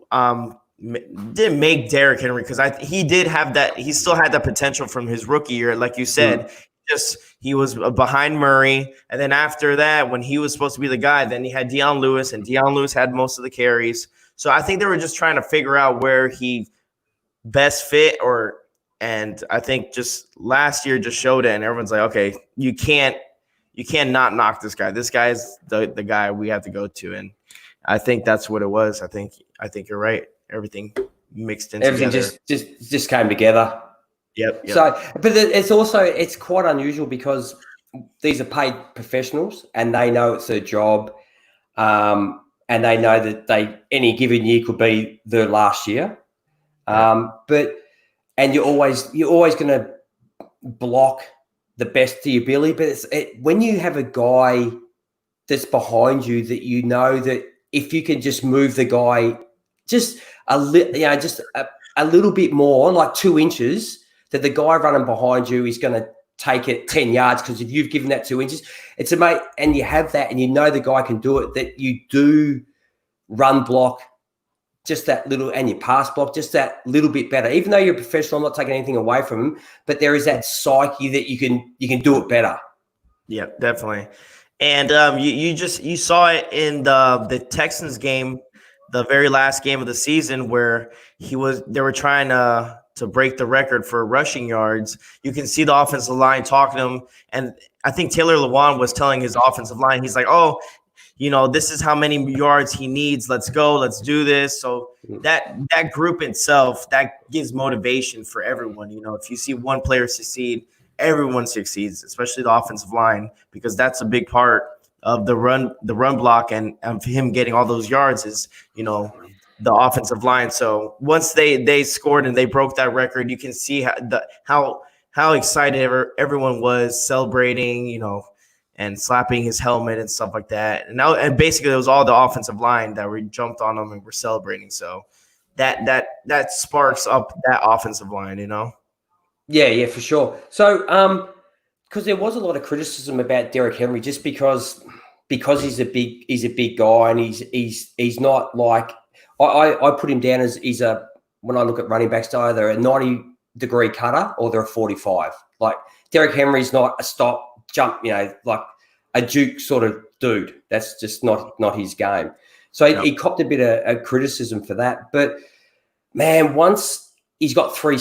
Didn't make Derrick Henry because he did have that. He still had that potential from his rookie year, like you said. Just he was behind Murray, and then after that, when he was supposed to be the guy, then he had Deion Lewis, and Deion Lewis had most of the carries. So I think they were just trying to figure out where he best fit, and I think just last year just showed it, and everyone's like, okay, you can't not knock this guy. This guy is the guy we have to go to, and I think that's what it was. I think you're right. Everything mixed in. Everything together. just came together. Yep. So, but it's quite unusual because these are paid professionals and they know it's their job, and they know that any given year could be their last year. But you're always going to block the best to your ability. But when you have a guy that's behind you that you know that if you can just move the guy just a little bit more, like 2 inches, that the guy running behind you is going to take it 10 yards because if you've given that 2 inches, it's amazing. And you have that and you know the guy can do it, that you do run block just that little and you pass block just that little bit better. Even though you're a professional, I'm not taking anything away from him, but there is that psyche that you can do it better. Yeah, definitely. And you saw it in the Texans game, the very last game of the season, where they were trying to break the record for rushing yards. You can see the offensive line talking to him, and I think Taylor Lewan was telling his offensive line, he's like, "Oh, this is how many yards he needs. Let's go. Let's do this." So that group itself, that gives motivation for everyone. If you see one player succeed, everyone succeeds, especially the offensive line, because that's a big part of the run block and him getting all those yards is, the offensive line. So once they scored and they broke that record, you can see how excited everyone was celebrating, and slapping his helmet and stuff like that. And basically it was all the offensive line that we jumped on them and were celebrating. So that sparks up that offensive line, Yeah, for sure. So, because there was a lot of criticism about Derrick Henry just because he's a big guy and he's not like I put him down as when I look at running backs, they're a 90-degree cutter or they're a 45. Like Derrick Henry's not a stop jump, like a juke sort of dude. That's just not his game. So he copped a bit of criticism for that. But man, once he's got 2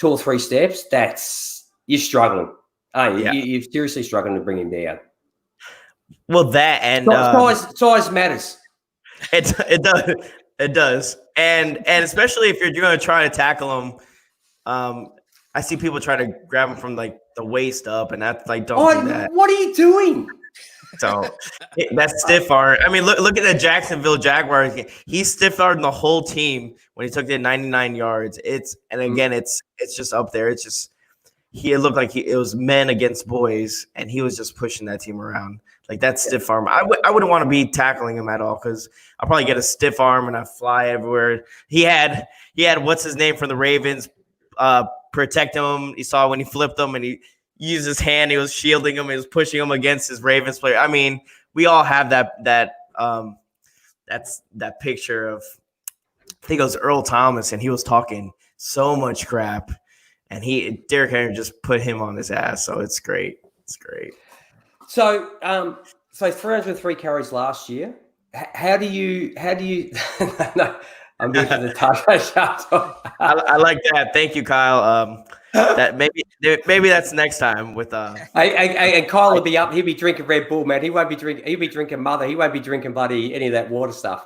or 3 steps, you're struggling. You're seriously struggling to bring him down. Well, that and size matters. It does, and especially if you're going to try to tackle him. I see people try to grab him from like the waist up, and that's like don't do that. What are you doing? So that's stiff arm. I mean, look at the Jacksonville Jaguars. He stiff armed the whole team when he took the 99 yards. It's just up there. It's just it looked like it was men against boys, and he was just pushing that team around. Like that's stiff arm. I wouldn't want to be tackling him at all because I'll probably get a stiff arm and I fly everywhere. He had what's his name from the Ravens protect him. You saw when he flipped him and he used his hand. He was shielding him. He was pushing him against his Ravens player. I mean, we all have that picture of, I think it was Earl Thomas, and he was talking so much crap, and Derrick Henry just put him on his ass. So it's great. It's great. So 303 carries last year. How do you? No, I'm doing the touch. I like that. Thank you, Kyle. That maybe that's next time with and Kyle will be up. He'll be drinking Red Bull, man. He won't be drinking. He'll be drinking Mother. He won't be drinking bloody any of that water stuff.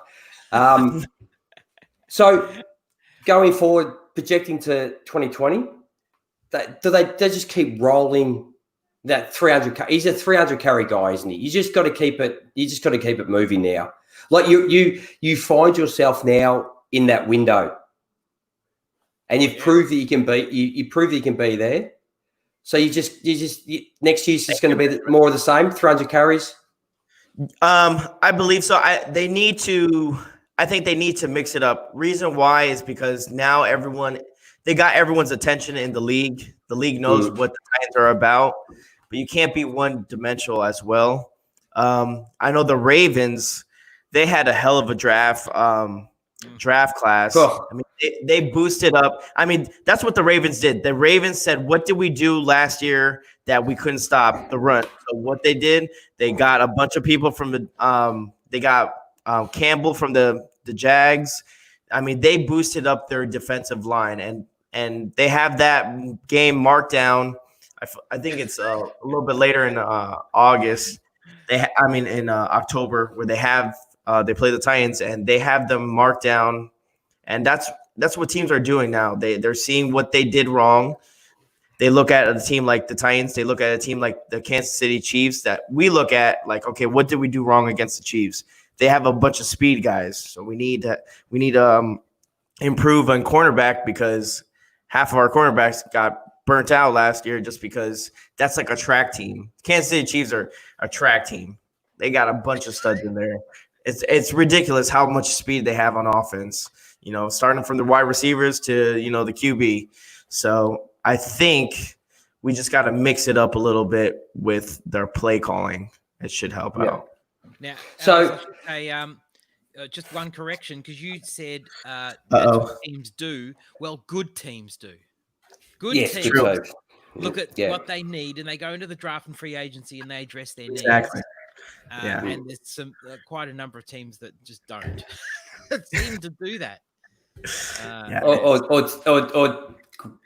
So going forward, projecting to 2020, they just keep rolling that 300. He's a 300 carry guy, isn't he? You just got to keep it. You just got to keep it moving now. Like you find yourself now in that window. And you've proved that you can be. You prove that you can be there. So next year's just going to be more of the same. 300 carries. I believe so. I think they need to mix it up. Reason why is because now they got everyone's attention in the league. The league knows what the Titans are about, but you can't be one dimensional as well. I know the Ravens. They had a hell of a draft class. Cool. I mean, they boosted up. I mean, that's what the Ravens did. The Ravens said, what did we do last year that we couldn't stop the run? So what they did, they got a bunch of people from they got Campbell from the Jags. I mean, they boosted up their defensive line, and they have that game marked down. I think it's a little bit later in August. In October, where they play the Titans, and they have them marked down, and that's what teams are doing now. They're seeing what they did wrong. They look at a team like the Titans. They look at a team like the Kansas City Chiefs that we look at like, okay, what did we do wrong against the Chiefs? They have a bunch of speed guys, so we need to improve on cornerback because half of our cornerbacks got burnt out last year just because that's like a track team. Kansas City Chiefs are a track team. They got a bunch of studs in there. It's ridiculous how much speed they have on offense, starting from the wide receivers to, the QB. So I think we just got to mix it up a little bit with their play calling. It should help out. Now, so just one correction, because you said that's what teams do. Well, good teams do. Good teams look at what they need, and they go into the draft and free agency and they address their needs. Exactly. And there's quite a number of teams that just don't seem to do that. Or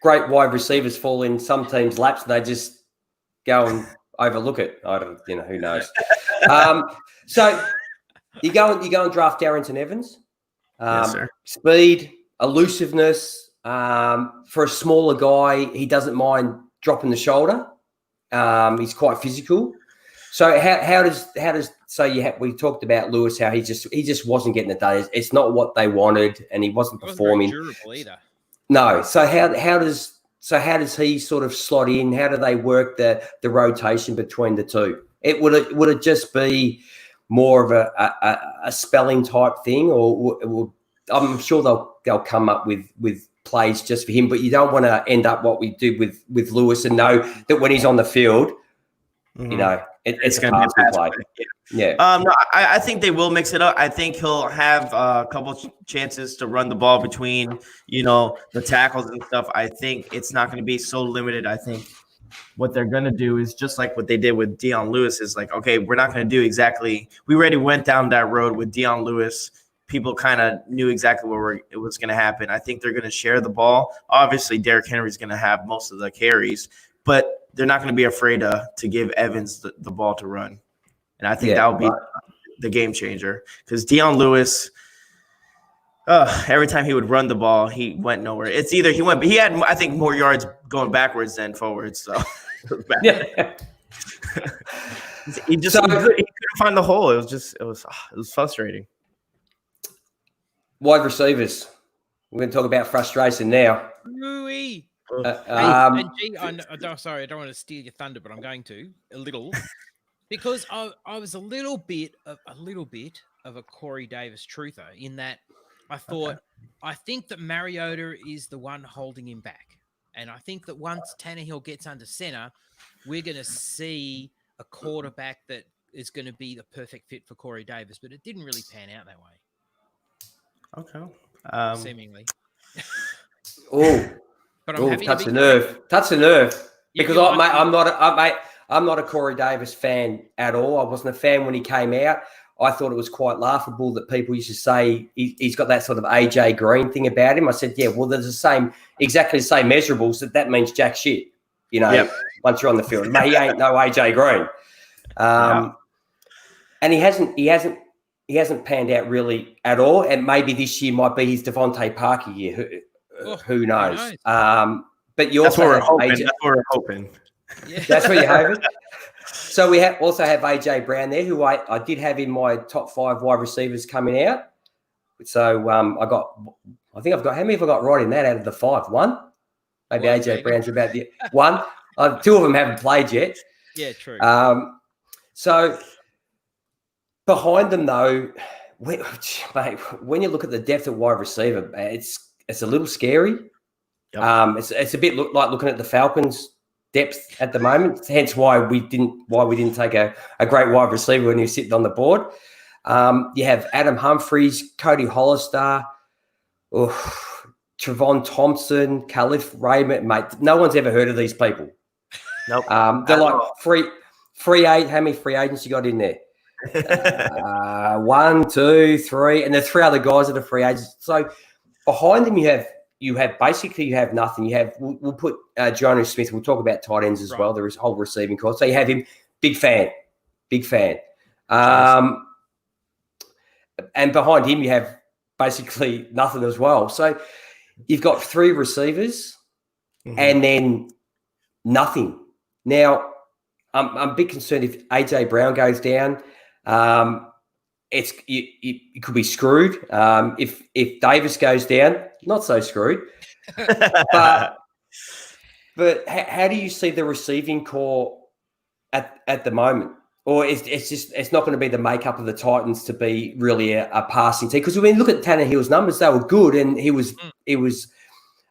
great wide receivers fall in some teams' laps, and they just go and overlook it. I don't, who knows. So you go and draft Darrington Evans. Yes, sir. Speed, elusiveness. For a smaller guy, he doesn't mind dropping the shoulder. He's quite physical. So how does we talked about Lewis, how he just wasn't getting it done. It's not what they wanted, and he wasn't performing. Very durable either. No. So how does he sort of slot in? How do they work the rotation between the two? Would it just be more of a spelling type thing, or I'm sure they'll come up with plays just for him, but you don't want to end up what we did with Lewis and know that when he's on the field, it's going to be a play. Yeah. No, I think they will mix it up. I think he'll have a couple chances to run the ball between, the tackles and stuff. I think it's not going to be so limited. I think what they're going to do is just like what they did with Dion Lewis is like, okay, we're not going to do exactly. We already went down that road with Dion Lewis. People kind of knew exactly it was going to happen. I think they're going to share the ball. Obviously, Derrick Henry's going to have most of the carries, but they're not going to be afraid to give Evans the ball to run. And I think that would be the game changer because Dion Lewis, every time he would run the ball, he went nowhere. It's either he had, I think, more yards going backwards than forwards. So, he couldn't find the hole. It was frustrating. Wide receivers. We're going to talk about frustration now. Hey, sorry, I don't want to steal your thunder, but I'm going to a little because I was a little bit of a Corey Davis truther in that I thought I think that Mariota is the one holding him back, and I think that once Tannehill gets under center, we're going to see a quarterback that is going to be the perfect fit for Corey Davis. But it didn't really pan out that way. Okay, seemingly. But touch the nerve. Because I'm not a Corey Davis fan at all. I wasn't a fan when he came out. I thought it was quite laughable that people used to say he's got that sort of AJ Green thing about him. I said, yeah, well, there's exactly the same measurables. That means jack shit. Once you're on the field, he ain't no AJ Green. And he hasn't panned out really at all. And maybe this year might be his Devontae Parker year. Who knows? But you also that's what we're hoping. Yeah. That's what you're hoping. So we also have AJ Brown there, who I did have in my top 5 wide receivers coming out. So I think I've got, how many have I got right in that out of the 5? 1? Maybe AJ Brown's about the 1. 2 of them haven't played yet. Yeah, true. So behind them though, when you look at the depth of wide receiver, it's a little scary. Yep. It's a bit like looking at the Falcons' depth at the moment. Hence why we didn't take a great wide receiver when he was sitting on the board. You have Adam Humphries, Cody Hollister, Trevon Thompson, Khalif Raymond. Mate, no one's ever heard of these people. Nope. They're like free agent. How many free agents you got in there? 1, 2, 3, and there's 3 other guys that are free agents. So behind them, you have nothing. We'll put Jonnu Smith. We'll talk about tight ends as well. There is a whole receiving core. So you have him, big fan. And behind him, you have basically nothing as well. So you've got 3 receivers and then nothing. Now, I'm a bit concerned if AJ Brown goes down. You could be screwed. If Davis goes down, not so screwed. But how do you see the receiving core at the moment? Or it's not going to be the makeup of the Titans to be really a passing team? Because when you look at Tannehill's numbers, they were good, and he was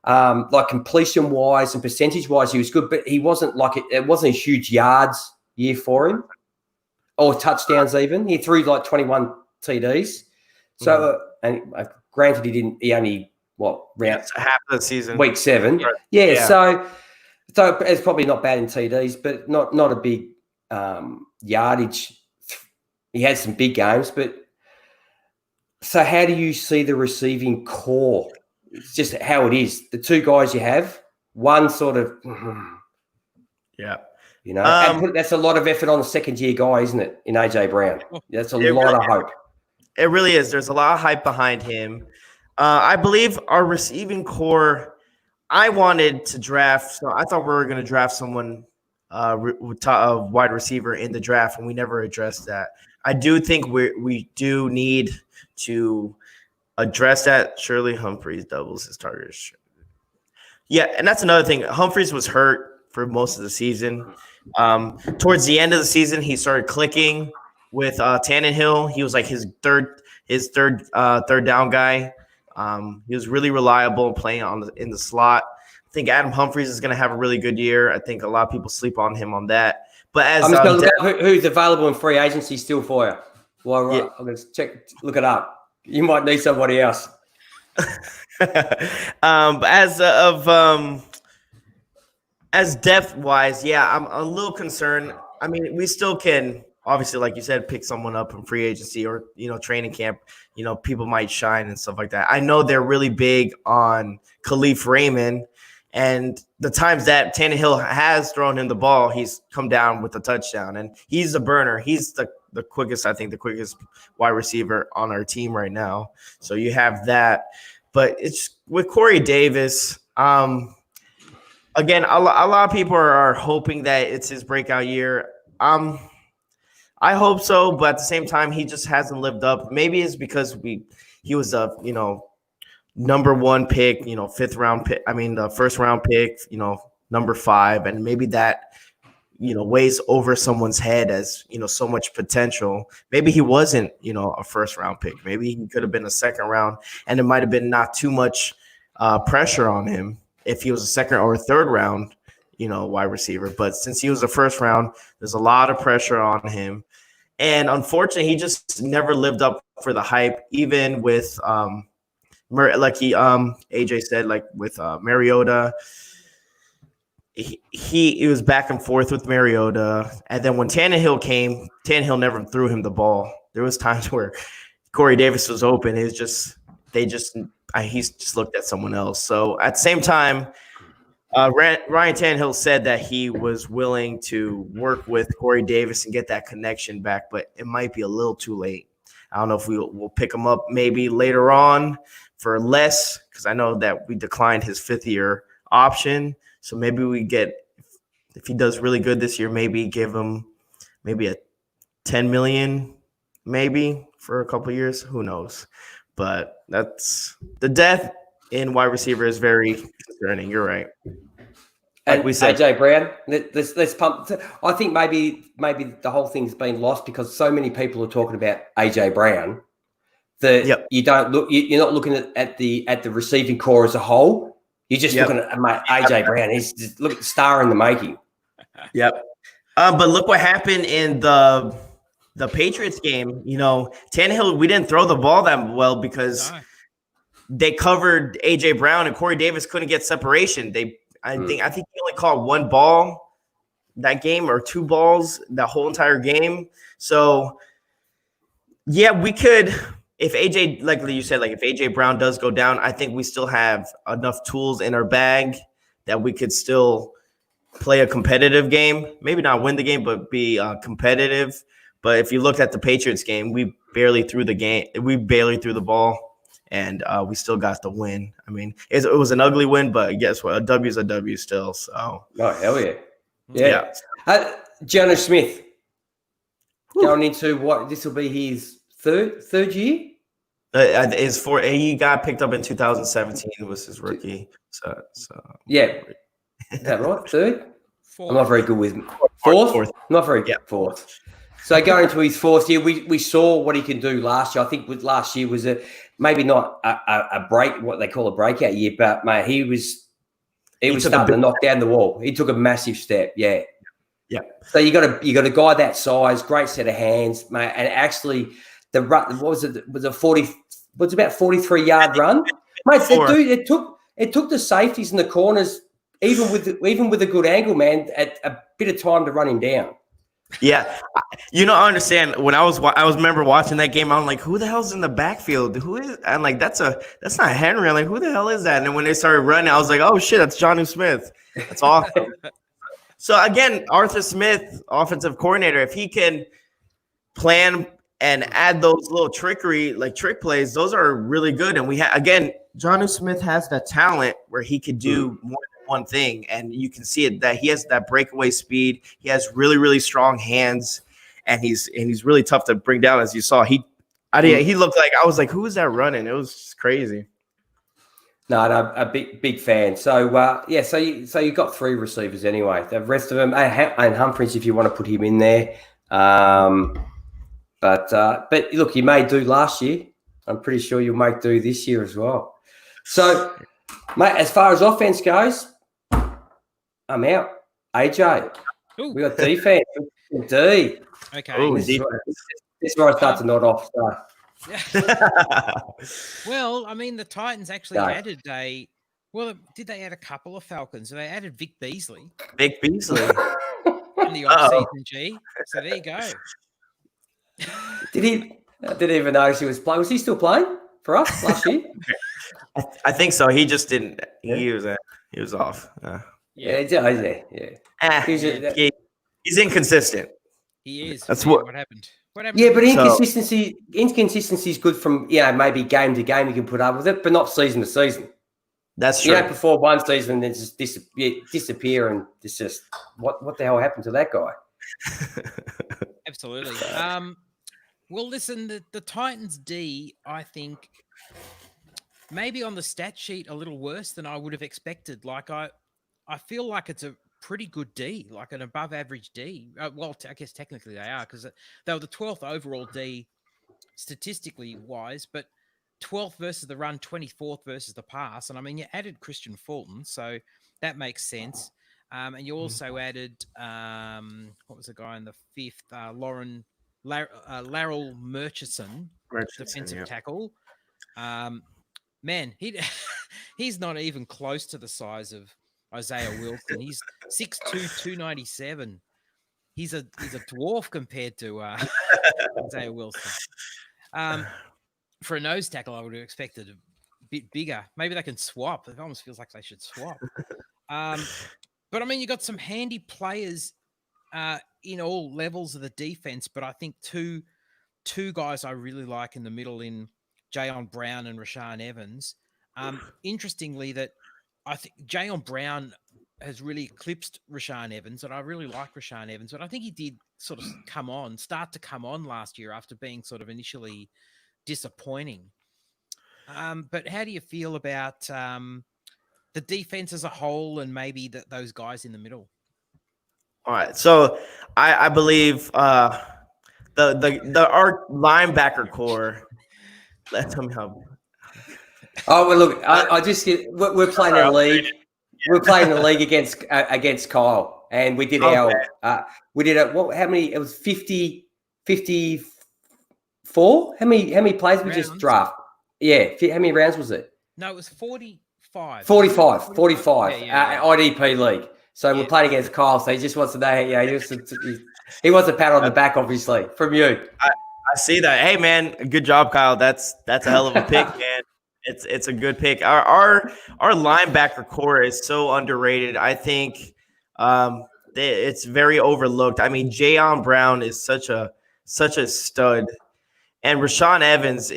like completion wise and percentage wise, he was good, but he wasn't it wasn't a huge yards year for him. Or touchdowns even. He threw like 21 TDs. So, and granted, he only, round half of the season. Week 7. Yeah. So it's probably not bad in TDs, but not a big yardage. He had some big games, but so how do you see the receiving core? It's just how it is. The 2 guys you have, one sort of, and that's a lot of effort on a second-year guy, isn't it, in AJ Brown? That's a lot of hope. It really is. There's a lot of hype behind him. I believe our receiving core, I wanted to draft. So I thought we were going to draft someone, wide receiver in the draft, and we never addressed that. I do think we do need to address that. Surely Humphries doubles his targets. Yeah, and that's another thing. Humphries was hurt for most of the season. Towards the end of the season, he started clicking with Tannehill. He was like his third down guy. He was really reliable playing in the slot. I think Adam Humphries is going to have a really good year. I think a lot of people sleep on him on that. But as I'm just going to look at who's available in free agency still for you. Well, right, I'm going to look it up. You might need somebody else. As depth wise, I'm a little concerned. I mean, we still can obviously, like you said, pick someone up from free agency or training camp. People might shine and stuff like that. I know they're really big on Khalif Raymond, and the times that Tannehill has thrown him the ball, he's come down with a touchdown, and he's a burner. He's the quickest wide receiver on our team right now. So you have that, but it's with Corey Davis. Again, a lot of people are hoping that it's his breakout year. I hope so, but at the same time, he just hasn't lived up. Maybe it's because he was a number 1 pick, 5th round pick. I mean, the 1st round pick, number 5, and maybe that weighs over someone's head as so much potential. Maybe he wasn't a 1st round pick. Maybe he could have been a 2nd round, and it might have been not too much pressure on him if he was a 2nd or a 3rd round wide receiver. But since he was a 1st round, there's a lot of pressure on him. And unfortunately, he just never lived up for the hype, even with like AJ said, like with Mariota. He was back and forth with Mariota. And then when Tannehill came, Tannehill never threw him the ball. There was times where Corey Davis was open. He just looked at someone else. So at the same time, Ryan Tannehill said that he was willing to work with Corey Davis and get that connection back, but it might be a little too late. I don't know if we'll pick him up maybe later on for less, because I know that we declined his 5th-year option. So maybe we get, if he does really good this year, maybe give him maybe a $10 million maybe for a couple of years. Who knows? But that's the death in wide receiver is very concerning. You're right. Like we said, AJ Brown. Let's pump. I think maybe the whole thing's been lost because so many people are talking about AJ Brown that you don't look. You're not looking at the receiving core as a whole. You're just looking at AJ Brown. He's just look at the star in the making. Yep. But look what happened in the Patriots game. Tannehill. We didn't throw the ball that well because they covered AJ Brown and Corey Davis couldn't get separation. I think he only caught 1 ball that game or 2 balls that whole entire game. So we could, if AJ, like you said, like if AJ Brown does go down, I think we still have enough tools in our bag that we could still play a competitive game. Maybe not win the game, but be competitive. But if you look at the Patriots game, we barely threw the ball. And we still got the win. I mean, it was an ugly win, but guess what? A W is a W still. So, oh hell yeah, yeah. Jonnu Smith going into what this will be his third year. He got picked up in 2017. Was his rookie. So yeah, is that right? 3rd. Fourth. I'm not very good with 4th. Not very good. 4th. So going into his 4th year, we saw what he can do last year. I think with last year was maybe not a break, what they call a breakout year, but mate, he was starting to knock down the wall. He took a massive step. Yeah. Yeah. So you got a guy that size, great set of hands, mate, and actually the run was about 43-yard run, mate. It took the safeties and the corners even with a good angle, man, at a bit of time to run him down. Yeah, I understand. When I remember watching that game, I'm like, who the hell's in the backfield? Who is? I'm like, that's not Henry. I'm like, who the hell is that? And then when they started running, I was like, oh shit, that's Jonnu Smith. That's awesome. So again, Arthur Smith, offensive coordinator, if he can plan and add those little trick plays, those are really good. And Jonnu Smith has that talent where he could do more than one thing, and you can see it that he has that breakaway speed. He has really, really strong hands, and he's really tough to bring down. As you saw, he looked like, I was like, who is that running? It was just crazy. No, a big fan. So so you got 3 receivers anyway. The rest of them, and Humphries, if you want to put him in there. But look, you made do last year. I'm pretty sure you'll make do this year as well. So, mate, as far as offense goes, I'm out. AJ, we got defense. D. Okay. Ooh, this is where I start to nod off. So. Well, I mean, the Titans actually added did they add a couple of Falcons? So they added Vic Beasley. In the offseason, G. So there you go. I didn't even notice he was playing. Was he still playing for us last year? I think so. He just didn't. He was off. He's inconsistent. He is. That's what happened. Yeah, but inconsistency is good from maybe game to game. You can put up with it, but not season to season. That's true. You don't perform one season and then just disappear, and it's just what the hell happened to that guy? Absolutely. Well, listen, the Titans D, I think, maybe on the stat sheet a little worse than I would have expected. Like I feel like it's a pretty good D, like an above average D. Well, I guess technically they are because they were the 12th overall D statistically wise, but 12th versus the run, 24th versus the pass. And I mean, you added Christian Fulton, so that makes sense. And you also added, what was the guy in the 5th? Laryl Murchison, defensive tackle. Man, he's not even close to the size of Isaiah Wilson. He's 6'2", 297. He's a dwarf compared to Isaiah Wilson. For a nose tackle, I would have expected a bit bigger. Maybe they can swap. It almost feels like they should swap. But I mean, you got some handy players in all levels of the defense. But I think two guys I really like in the middle in Jayon Brown and Rashaan Evans. Interestingly, that I think Jayon Brown has really eclipsed Rashaan Evans, and I really like Rashaan Evans, but I think he did sort of start to come on last year after being sort of initially disappointing. But how do you feel about the defense as a whole and maybe those guys in the middle? All right. So I believe our linebacker core. Tell me how. Oh well, look, I just we're playing a league. We're playing a league against Kyle, and we did how many? It was 54. How many players we just draft? Yeah, how many rounds was it? No, it was 45. 45. Yeah. IDP league. So we're playing against Kyle. So he just wants to know. Yeah, he wants a pat on the back, obviously, from you. I see that. Hey, man, good job, Kyle. That's a hell of a pick, man. It's a good pick. Our linebacker core is so underrated. I think it's very overlooked. I mean, Jayon Brown is such a stud, and Rashaan Evans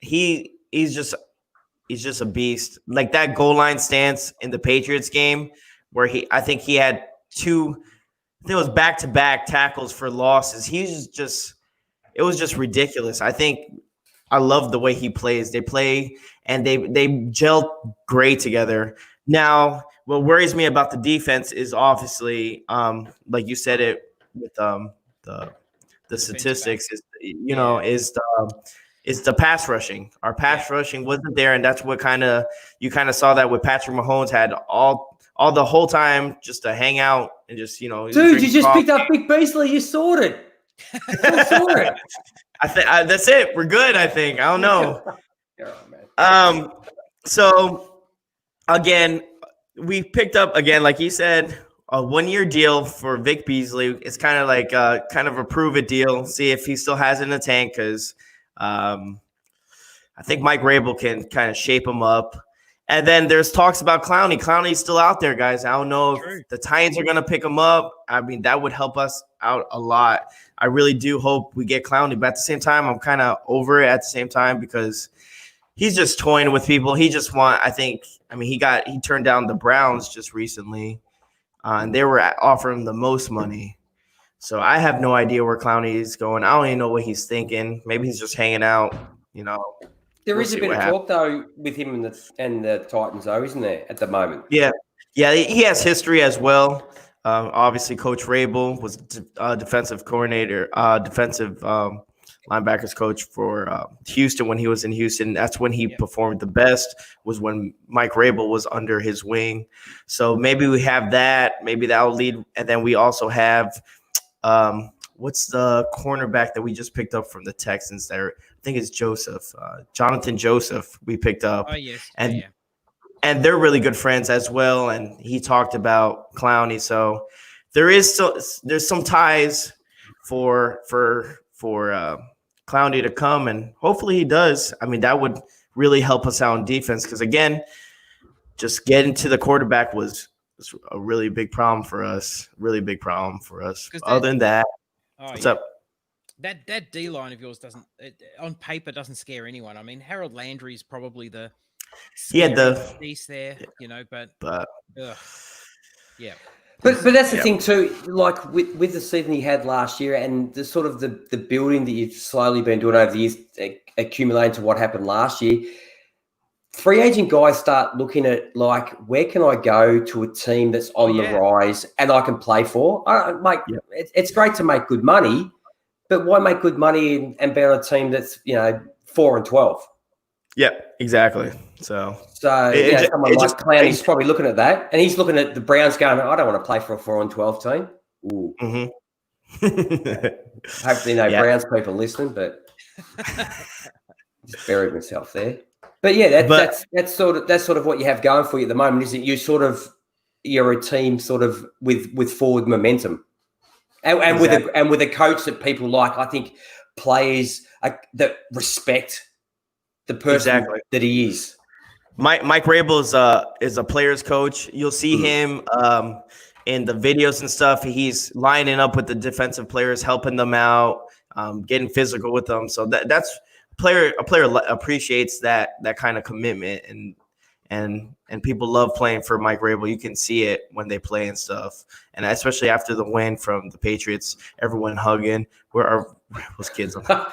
he's just a beast. Like that goal line stance in the Patriots game, where I think he had two. I think it was back-to-back tackles for losses. It was just ridiculous. I love the way he plays. They play and they gel great together. Now, what worries me about the defense is obviously, like you said it with the statistics is the pass rushing. Our pass rushing wasn't there, and that's what you saw that with Patrick Mahomes had all the whole time just to hang out and just Dude, you just picked up Vic Beasley. You sorted. I think that's it. We're good. I think. I don't know. So again, we picked up like you said, a 1-year deal for Vic Beasley. It's kind of like kind of a prove it deal. See if he still has it in the tank because I think Mike Rabel can kind of shape him up. And then there's talks about Clowney. Clowney's still out there, guys. I don't know if the Titans are going to pick him up. I mean, that would help us out a lot. I really do hope we get Clowney. But at the same time, I'm kind of over it at the same time because he's just toying with people. He turned down the Browns just recently, and they were offering him the most money. So I have no idea where Clowney is going. I don't even know what he's thinking. Maybe he's just hanging out, There is a bit of talk, though, with him and the Titans, though, isn't there, at the moment? Yeah, he has history as well. Obviously, Coach Rabel was defensive coordinator, defensive linebackers coach for Houston when he was in Houston. That's when he performed the best, was when Mike Rabel was under his wing. So maybe we have that. Maybe that will lead. And then we also have what's the cornerback that we just picked up from the Texans there? I think it's Jonathan Joseph we picked up. Oh, yes. And they're really good friends as well. And he talked about Clowney. So there's some ties for Clowney to come, and hopefully he does. I mean, that would really help us out in defense because, again, just getting to the quarterback was a really big problem for us. Really big problem for us. Other than that, what's up? That D line of yours on paper doesn't scare anyone. I mean, Harold Landry is probably the piece there, but yeah. But that's the thing too. Like with the season he had last year, and the sort of the building that you've slowly been doing over the years, accumulating to what happened last year. Free agent guys start looking at like, where can I go to a team that's on the rise and I can play for? It's great to make good money, but why make good money and be on a team that's 4-12? Yeah, exactly. So someone like Clowney's probably looking at that, and he's looking at the Browns going, I don't want to play for a 4-12 team. Ooh. Mm-hmm. Hopefully no Browns people listening, but just buried myself there. But yeah, that's sort of what you have going for you at the moment, is that you're a team sort of with forward momentum, and with a coach that people like. I think players that respect the person that he is. Mike Rabel is a player's coach. You'll see him in the videos and stuff. He's lining up with the defensive players, helping them out, getting physical with them. So that's a player appreciates that kind of commitment, and people love playing for Mike Rabel. You can see it when they play and stuff, and especially after the win from the Patriots, everyone hugging. Where are those kids? I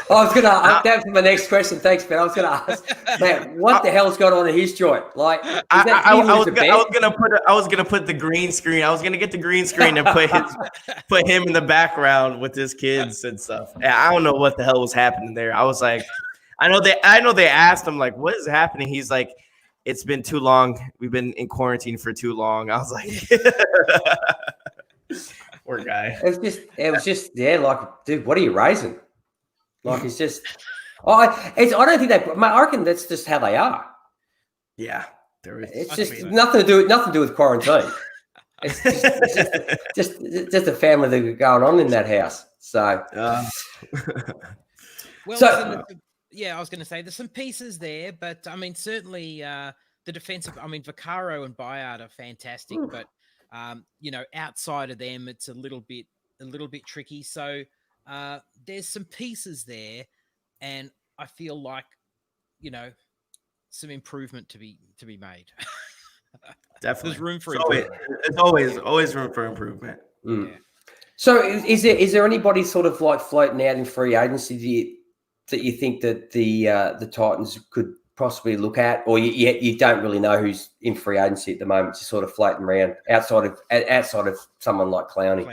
was going to. That's my next question. Thanks, Ben. I was going to ask, man, what the hell's going on in his joint? Like, I was gonna put the green screen. I was gonna get the green screen and put him in the background with his kids and stuff. I don't know what the hell was happening there. I was like, I know they asked him like, what is happening? He's like, it's been too long. We've been in quarantine for too long. I was like, poor guy. It was just like, dude, what are you raising? Like, it's just, I don't think I reckon that's just how they are. Yeah. It's just nothing to do with quarantine. It's just a family that are going on in that house. So, I was going to say there's some pieces there, but I mean, certainly the defensive. I mean, Vaccaro and Bayard are fantastic, but outside of them, it's a little bit tricky. So there's some pieces there, and I feel like some improvement to be made. Definitely, there's room for improvement. It's always room for improvement. Mm. Yeah. So is there anybody sort of like floating out in free agency that you think that the Titans could possibly look at, or you don't really know who's in free agency at the moment, just sort of floating around outside of someone like Clowney?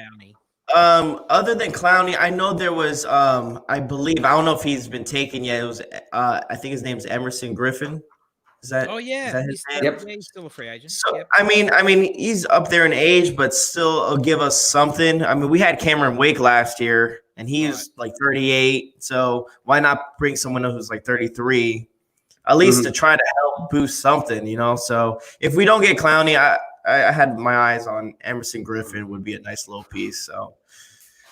Other than Clowney, I know there was I believe, I don't know if he's been taken yet. It was I think his name's Emerson Griffin. Is that? Oh yeah, is that his name? Yep. Yeah, he's still a free agent. So yep. I mean, he's up there in age, but still give us something. I mean, we had Cameron Wake last year, and he's like 38. So why not bring someone who's like 33, at least to try to help boost something, So if we don't get Clowney, I had my eyes on Emerson Griffin would be a nice little piece. So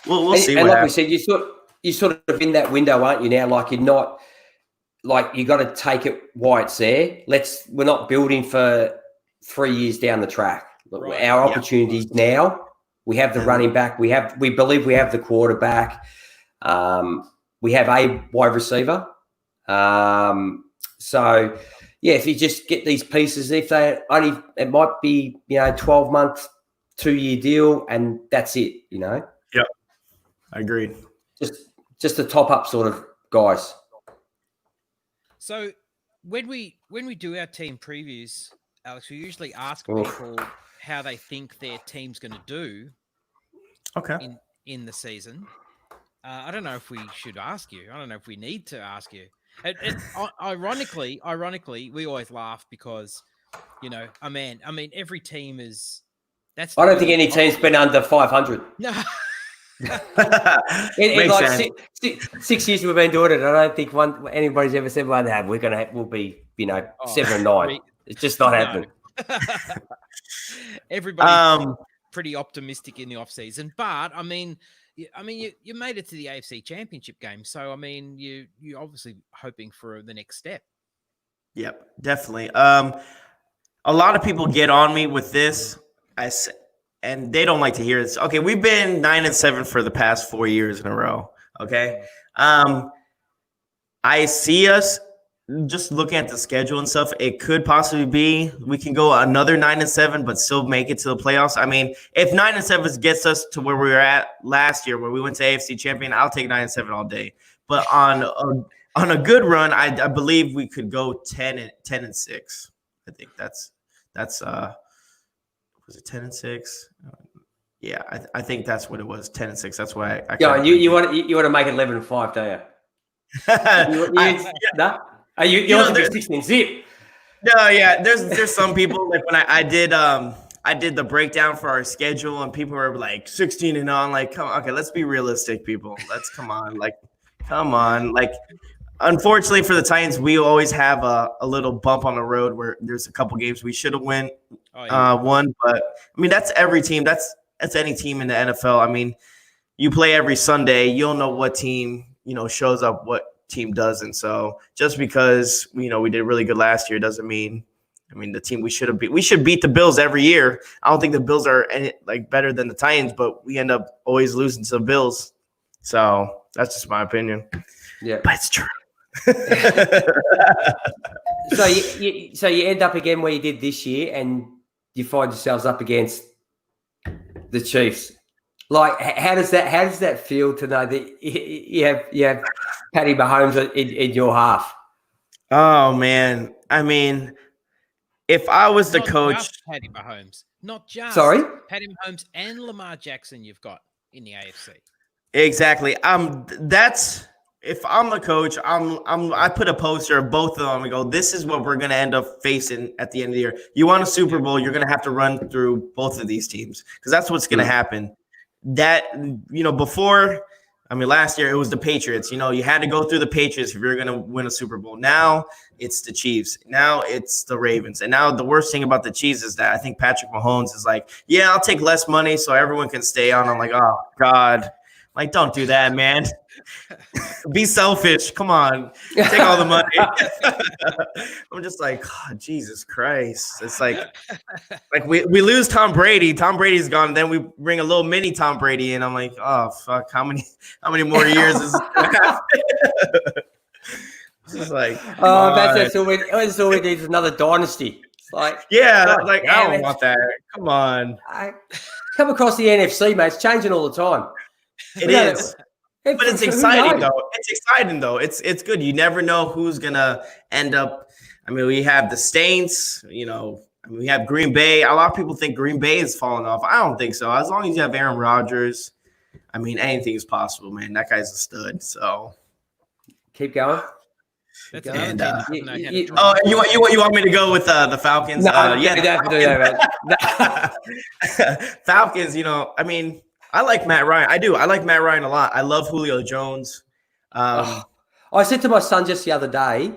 we'll see. And like we said, you're sort of in that window, aren't you now? Like, you're not. Like, you got to take it while it's there. We're not building for 3 years down the track. Right. Our opportunities now. We have the running back. We believe we have the quarterback. We have a wide receiver. So yeah, if you just get these pieces, it might be 12-month, 2-year deal, and that's it. Yep, I agreed. Just the top up sort of guys. So when we do our team previews, Alex, we usually ask people how they think their team's going to do. Okay. In the season, I don't know if we should ask you. I don't know if we need to ask you. And ironically, we always laugh because, I mean, every team is. I don't think any team's been under 500. No. in like 6 years we've been doing it, I don't think anybody's ever said, "Well, we'll be 7 or 9." It's just not happening. Everybody's pretty optimistic in the off season, but I mean, you made it to the AFC Championship game, so I mean, you're obviously hoping for the next step. Yep, definitely. A lot of people get on me with this. And they don't like to hear this. Okay, we've been 9-7 for the past 4 years in a row. Okay, I see us just looking at the schedule and stuff, it could possibly be we can go another 9-7, but still make it to the playoffs. I mean, if 9-7 gets us to where we were at last year, where we went to AFC champion, I'll take 9-7 all day. But on a good run, I believe we could go 10-6. I think that's was it 10-6? Yeah, I think that's what it was, 10-6. That's why Yeah, you want to make it 11-5, don't you? No. You want to be 16-zip? No, yeah. There's some people like when I did the breakdown for our schedule and people were like 16 and on. Like, come on, okay, let's be realistic, people. Come on. Like, unfortunately for the Titans, we always have a little bump on the road where there's a couple games we should have won. But I mean that's every team. That's any team in the NFL. I mean, you play every Sunday, you'll know what team shows up, what team doesn't. So just because we did really good last year doesn't mean, the team we should beat the Bills every year. I don't think the Bills are better than the Titans, but we end up always losing to the Bills. So that's just my opinion. Yeah, but it's true. So you end up again where you did this year, and you find yourselves up against the Chiefs. Like, how does that feel to know that you have Patty Mahomes in your half? Oh man, I mean, if I was the coach, Patty Mahomes, not just Patty Mahomes and Lamar Jackson, you've got in the AFC. Exactly. If I'm the coach, I put a poster of both of them and go, this is what we're going to end up facing at the end of the year. You want a Super Bowl, you're going to have to run through both of these teams because that's what's going to happen. That, before, last year it was the Patriots. You had to go through the Patriots if you're going to win a Super Bowl. Now it's the Chiefs. Now it's the Ravens. And now the worst thing about the Chiefs is that I think Patrick Mahomes is like, yeah, I'll take less money so everyone can stay on. I'm like, oh, God. Like, don't do that, man. Be selfish. Come on. Take all the money. I'm just like, oh, Jesus Christ. It's like we lose Tom Brady. Tom Brady's gone. Then we bring a little mini Tom Brady in. I'm like, oh, fuck. How many more years is this is like, that's all we need is another dynasty. It's like, yeah, I don't want that. Come on. I come across the NFC, mate. It's changing all the time. It is. But it's exciting though. It's exciting though. It's good. You never know who's gonna end up. We have the Saints. We have Green Bay. A lot of people think Green Bay is falling off. I don't think so. As long as you have Aaron Rodgers, anything is possible, man. That guy's a stud. So keep going. That's and, you want me to go with the Falcons? No, yeah, definitely. Falcons. I like Matt Ryan. I do. I like Matt Ryan a lot. I love Julio Jones. I said to my son just the other day,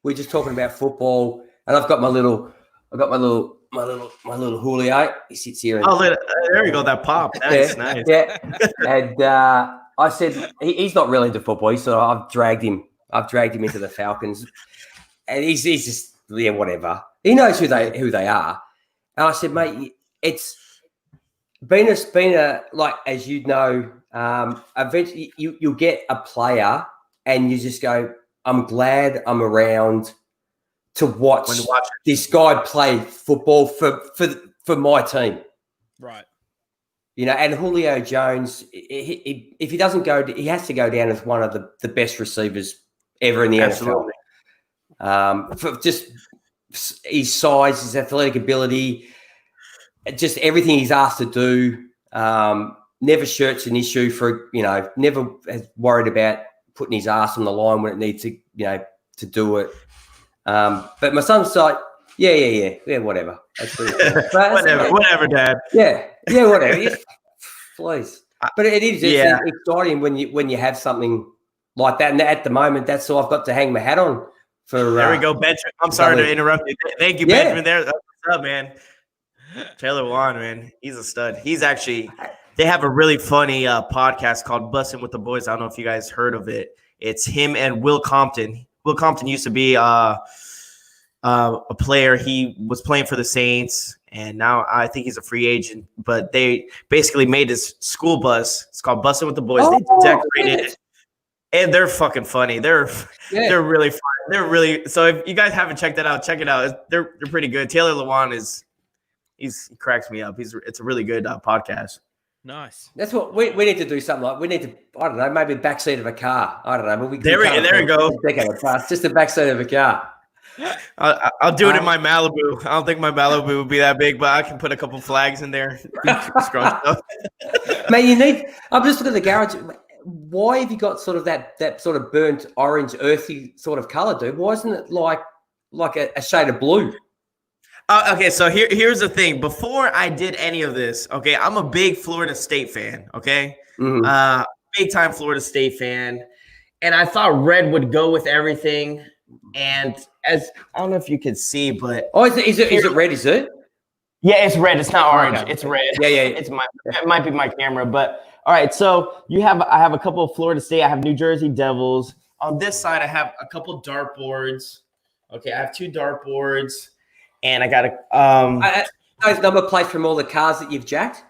we're just talking about football, and I've got my little Julio. He sits here. And, there you go. That pop. That's nice. Yeah. And I said he's not really into football. So I've dragged him into the Falcons, and he's just whatever. He knows who they are. And I said, mate, it's. Being a like, as you know, eventually you'll get a player and you just go, I'm glad I'm around to watch this guy play football for my team. Right. And Julio Jones, if he doesn't go, he has to go down as one of the best receivers ever in the Absolutely. NFL. For just his size, his athletic ability, just everything he's asked to do, never shirts an issue for, never has worried about putting his ass on the line when it needs to, to do it. But my son's like, yeah, whatever. whatever, Dad. Yeah, whatever. Please. But it is exciting when you have something like that. And at the moment, that's all I've got to hang my hat on. There we go, Benjamin. I'm sorry to interrupt you. Thank you, Benjamin. That's what's up, man. Taylor Wan, man, he's a stud. They have a really funny podcast called Bussin' with the Boys. I don't know if you guys heard of it. It's him and Will Compton. Will Compton used to be a player. He was playing for the Saints, and now I think he's a free agent. But they basically made this school bus. It's called Bussin' with the Boys. They decorated it. And they're fucking funny. They're really fun. they're really. So if you guys haven't checked that out, check it out. They're pretty good. Taylor Lewan he cracks me up. It's a really good podcast. Nice. That's what we need to do. Something like we need to. I don't know. Maybe backseat of a car. I don't know. But there we go. Just the backseat of a car. I'll do it in my Malibu. I don't think my Malibu would be that big, but I can put a couple flags in there. Man, you need. I'm just looking at the garage. Why have you got sort of that sort of burnt orange, earthy sort of color, dude? Why isn't it like a shade of blue? Okay, so here's the thing. Before I did any of this, okay, I'm a big Florida State fan. Okay, big time Florida State fan, and I thought red would go with everything. And as I don't know if you can see, but is it red? Is it? Yeah, it's red. It's not orange. Okay. It's red. Yeah. It might be my camera, but all right. So I have a couple of Florida State. I have New Jersey Devils. On this side, I have a couple dartboards. Okay, I have 2 dartboards, and I got those number plates from all the cars that you've jacked.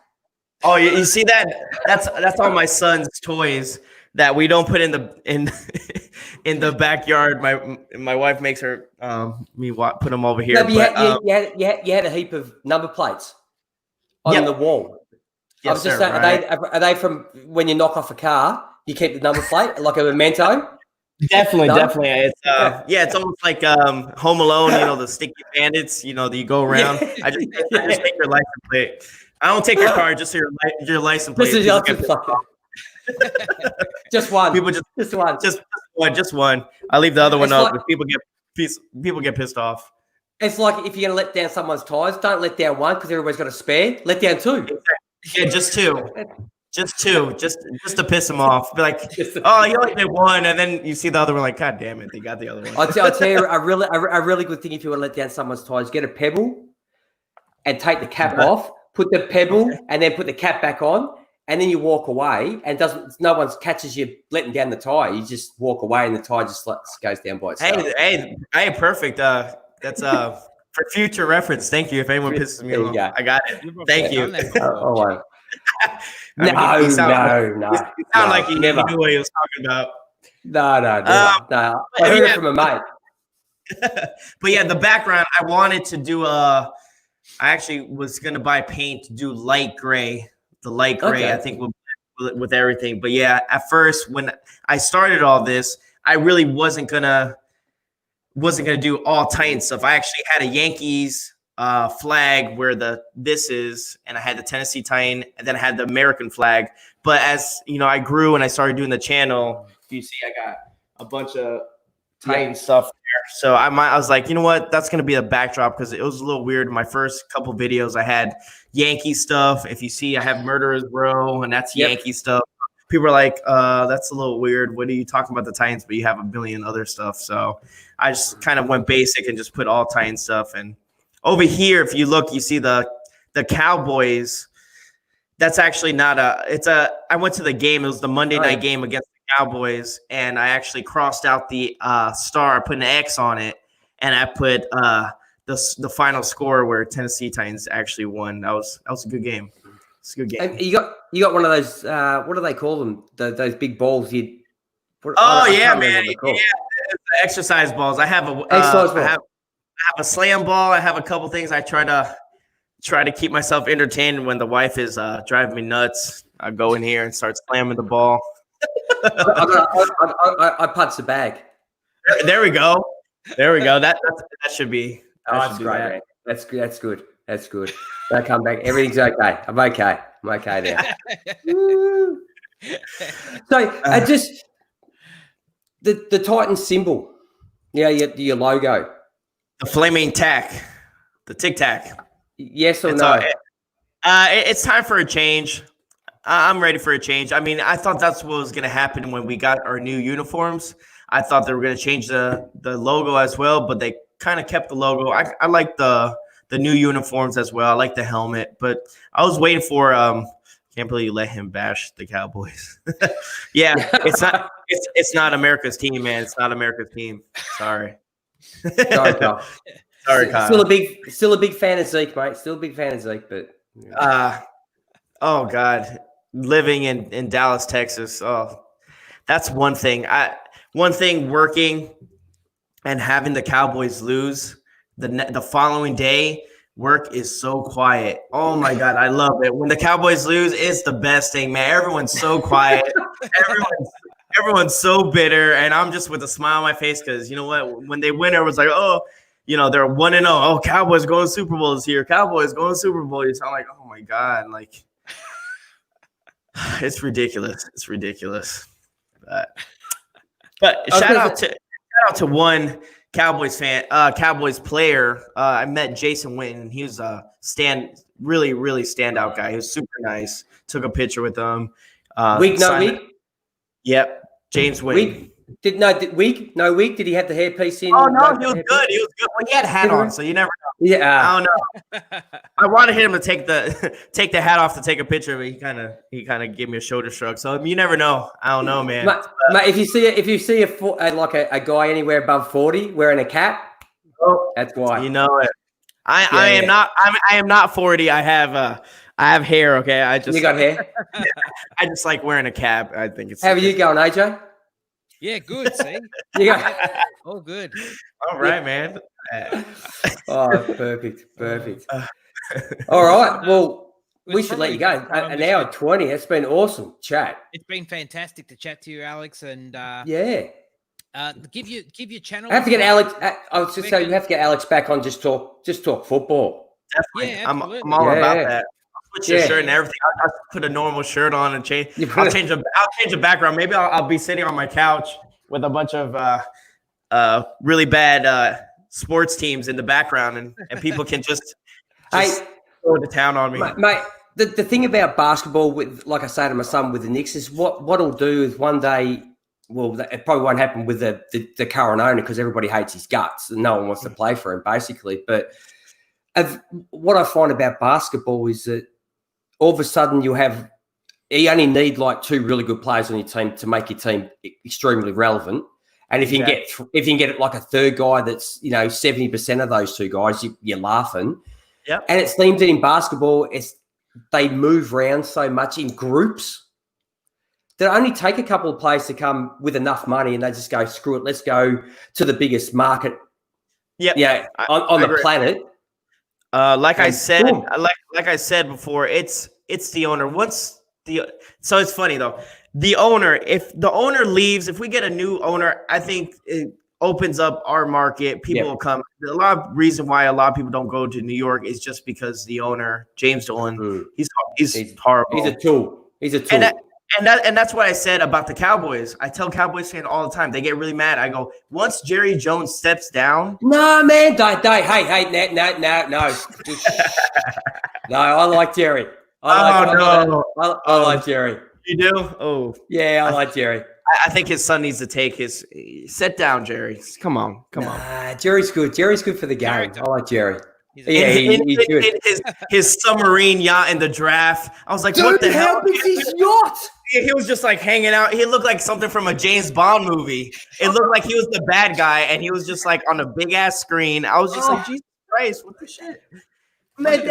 Oh, you see that? That's all my son's toys that we don't put in the backyard. My wife makes her put them over here. No, but you had a heap of number plates on the wall. Yes, I was just sir, saying, right. are they from when you knock off a car? You keep the number plate like a memento. Definitely. No? It's it's almost like Home Alone. You know, the sticky bandits. You know, that you go around. I just take your license plate. I don't take your car, just your license plate. Just one. People just one. I leave the other one up. If people get pissed off. It's like if you're gonna let down someone's tires, don't let down one because everybody's got a spare. Let down 2. Yeah, just 2. Just 2. Just to piss them off. Be like, oh, you only did 1, and then you see the other one. Like, God damn it, they got the other one. I'll tell you a really good thing if you want to let down someone's tires. Get a pebble and take the cap off. Put the pebble and then put the cap back on. And then you walk away, and no one catches you letting down the tire. You just walk away, and the tire just goes down by itself. Hey, perfect. That's for future reference. Thank you. If anyone pisses me off, I got it. Thank you. No. You sound like you knew what he was talking about. No. I heard it from a mate. But yeah, the background. I wanted to do I actually was gonna buy paint to do light gray. The light gray, I think, with everything. But yeah, at first when I started all this, I really wasn't gonna do all Titan stuff. I actually had a Yankees flag where this is, and I had the Tennessee Titan, and then I had the American flag. But as you know, I grew and I started doing the channel. If you see, I got a bunch of Titan stuff there. So I was like, you know what? That's gonna be a backdrop because it was a little weird. My first couple videos, I had Yankee stuff. If you see, I have Murderers Row, and that's Yankee stuff. People are like, that's a little weird. What are you talking about the Titans? But you have a billion other stuff. So I just kind of went basic and just put all Titan stuff. And over here, if you look, you see the Cowboys. That's actually not I went to the game. It was the Monday night game against the Cowboys, and I actually crossed out the star, put an X on it, and I put the final score where Tennessee Titans actually won. That was a good game. It's a good game. And you got one of those. What do they call them? Those big balls. Man. Yeah, the exercise balls. I have I have a slam ball. I have a couple things. I try to keep myself entertained when the wife is driving me nuts. I go in here and start slamming the ball. I punch the bag. There we go. That should be. That's great. That's good. That's good. Don't come back. Everything's okay. I'm okay now. So just the Titan symbol. Yeah, your logo. The flaming tack. The tic tac. Yes or no? It's time for a change. I'm ready for a change. I mean, I thought that's what was going to happen when we got our new uniforms. I thought they were going to change the logo as well, but they kind of kept the logo. I like the new uniforms as well. I like the helmet, but I was waiting for can't believe you let him bash the Cowboys. Yeah, it's not America's team, man. It's not America's team. Sorry. Sorry, Kyle. Sorry, Kyle. Still a big fan of Zeke, mate. Still a big fan of Zeke, but oh God, living in Dallas, Texas. Oh, that's one thing. One thing working and having the Cowboys lose the following day, work is so quiet. Oh my God, I love it. When the Cowboys lose, it's the best thing, man. Everyone's so quiet. Everyone's so bitter, and I'm just with a smile on my face because you know what? When they win, everyone's like, oh, you know, they're 1-0. Oh, Cowboys going Super Bowl this year. Cowboys going Super Bowl. So I'm like, oh my God, like it's ridiculous. It's ridiculous. But shout out to one Cowboys fan, Cowboys player. I met Jason Witten. He was a really standout guy. He was super nice. Took a picture with him. Week. Yep, James Witten. Did he have the hairpiece in? Oh no, he was good. He was good. Well, he had a hat on, so you never know. Yeah, I don't know. I wanted him to take the hat off to take a picture, but he kind of gave me a shoulder shrug. So you never know. I don't know, man. Mate, if you see a guy anywhere above 40 wearing a cap, that's why. You know it. I am not 40. I have hair. Okay, you got hair. I just like wearing a cap. I think it's. How are you going, AJ? Yeah, good. See, you got all good. All right, man. Oh, perfect. All right. Well, we should let you go. An hour 20. It's been awesome chat. It's been fantastic to chat to you, Alex. And yeah. Give your channel. I have to get Alex. I was just saying, you have to get Alex back on. Just talk football. Definitely. Yeah, I'm all about that. Put your shirt and everything. I'll put a normal shirt on and change. I'll change the background. Maybe I'll be sitting on my couch with a bunch of really bad sports teams in the background, and people can just go to town on me. Mate, the thing about basketball, with like I say to my son with the Knicks, is what it'll do is one day. Well, it probably won't happen with the current owner because everybody hates his guts and no one wants to play for him, basically. But what I find about basketball is that all of a sudden you only need like 2 really good players on your team to make your team extremely relevant. And if you can get like a third guy that's 70% of those 2 guys, you're laughing. Yeah. And it seems that in basketball, they move around so much in groups. They only take a couple of players to come with enough money, and they just go, screw it, let's go to the biggest market. On the planet. Like I said before, it's the owner. So it's funny though. The owner, if the owner leaves, if we get a new owner, I think it opens up our market. People will come. A lot of reason why a lot of people don't go to New York is just because the owner, James Dolan, he's horrible. He's a tool. And that's what I said about the Cowboys. I tell Cowboys fans all the time, they get really mad. I go, once Jerry Jones steps down. No, man, don't. Hey, no. No, I like Jerry. I like Jerry. You do? Oh. Yeah, I like Jerry. I think his son needs to take his sit down, Jerry. Come on. Jerry's good. Jerry's good for the game. Character. I like Jerry. He's good. His submarine yacht in the draft. I was like, dude, what the hell? How big is his yacht? He was just like hanging out. He looked like something from a James Bond movie. It looked like he was the bad guy, and he was just like on a big ass screen. I was just like, Jesus Christ, what the shit? Man,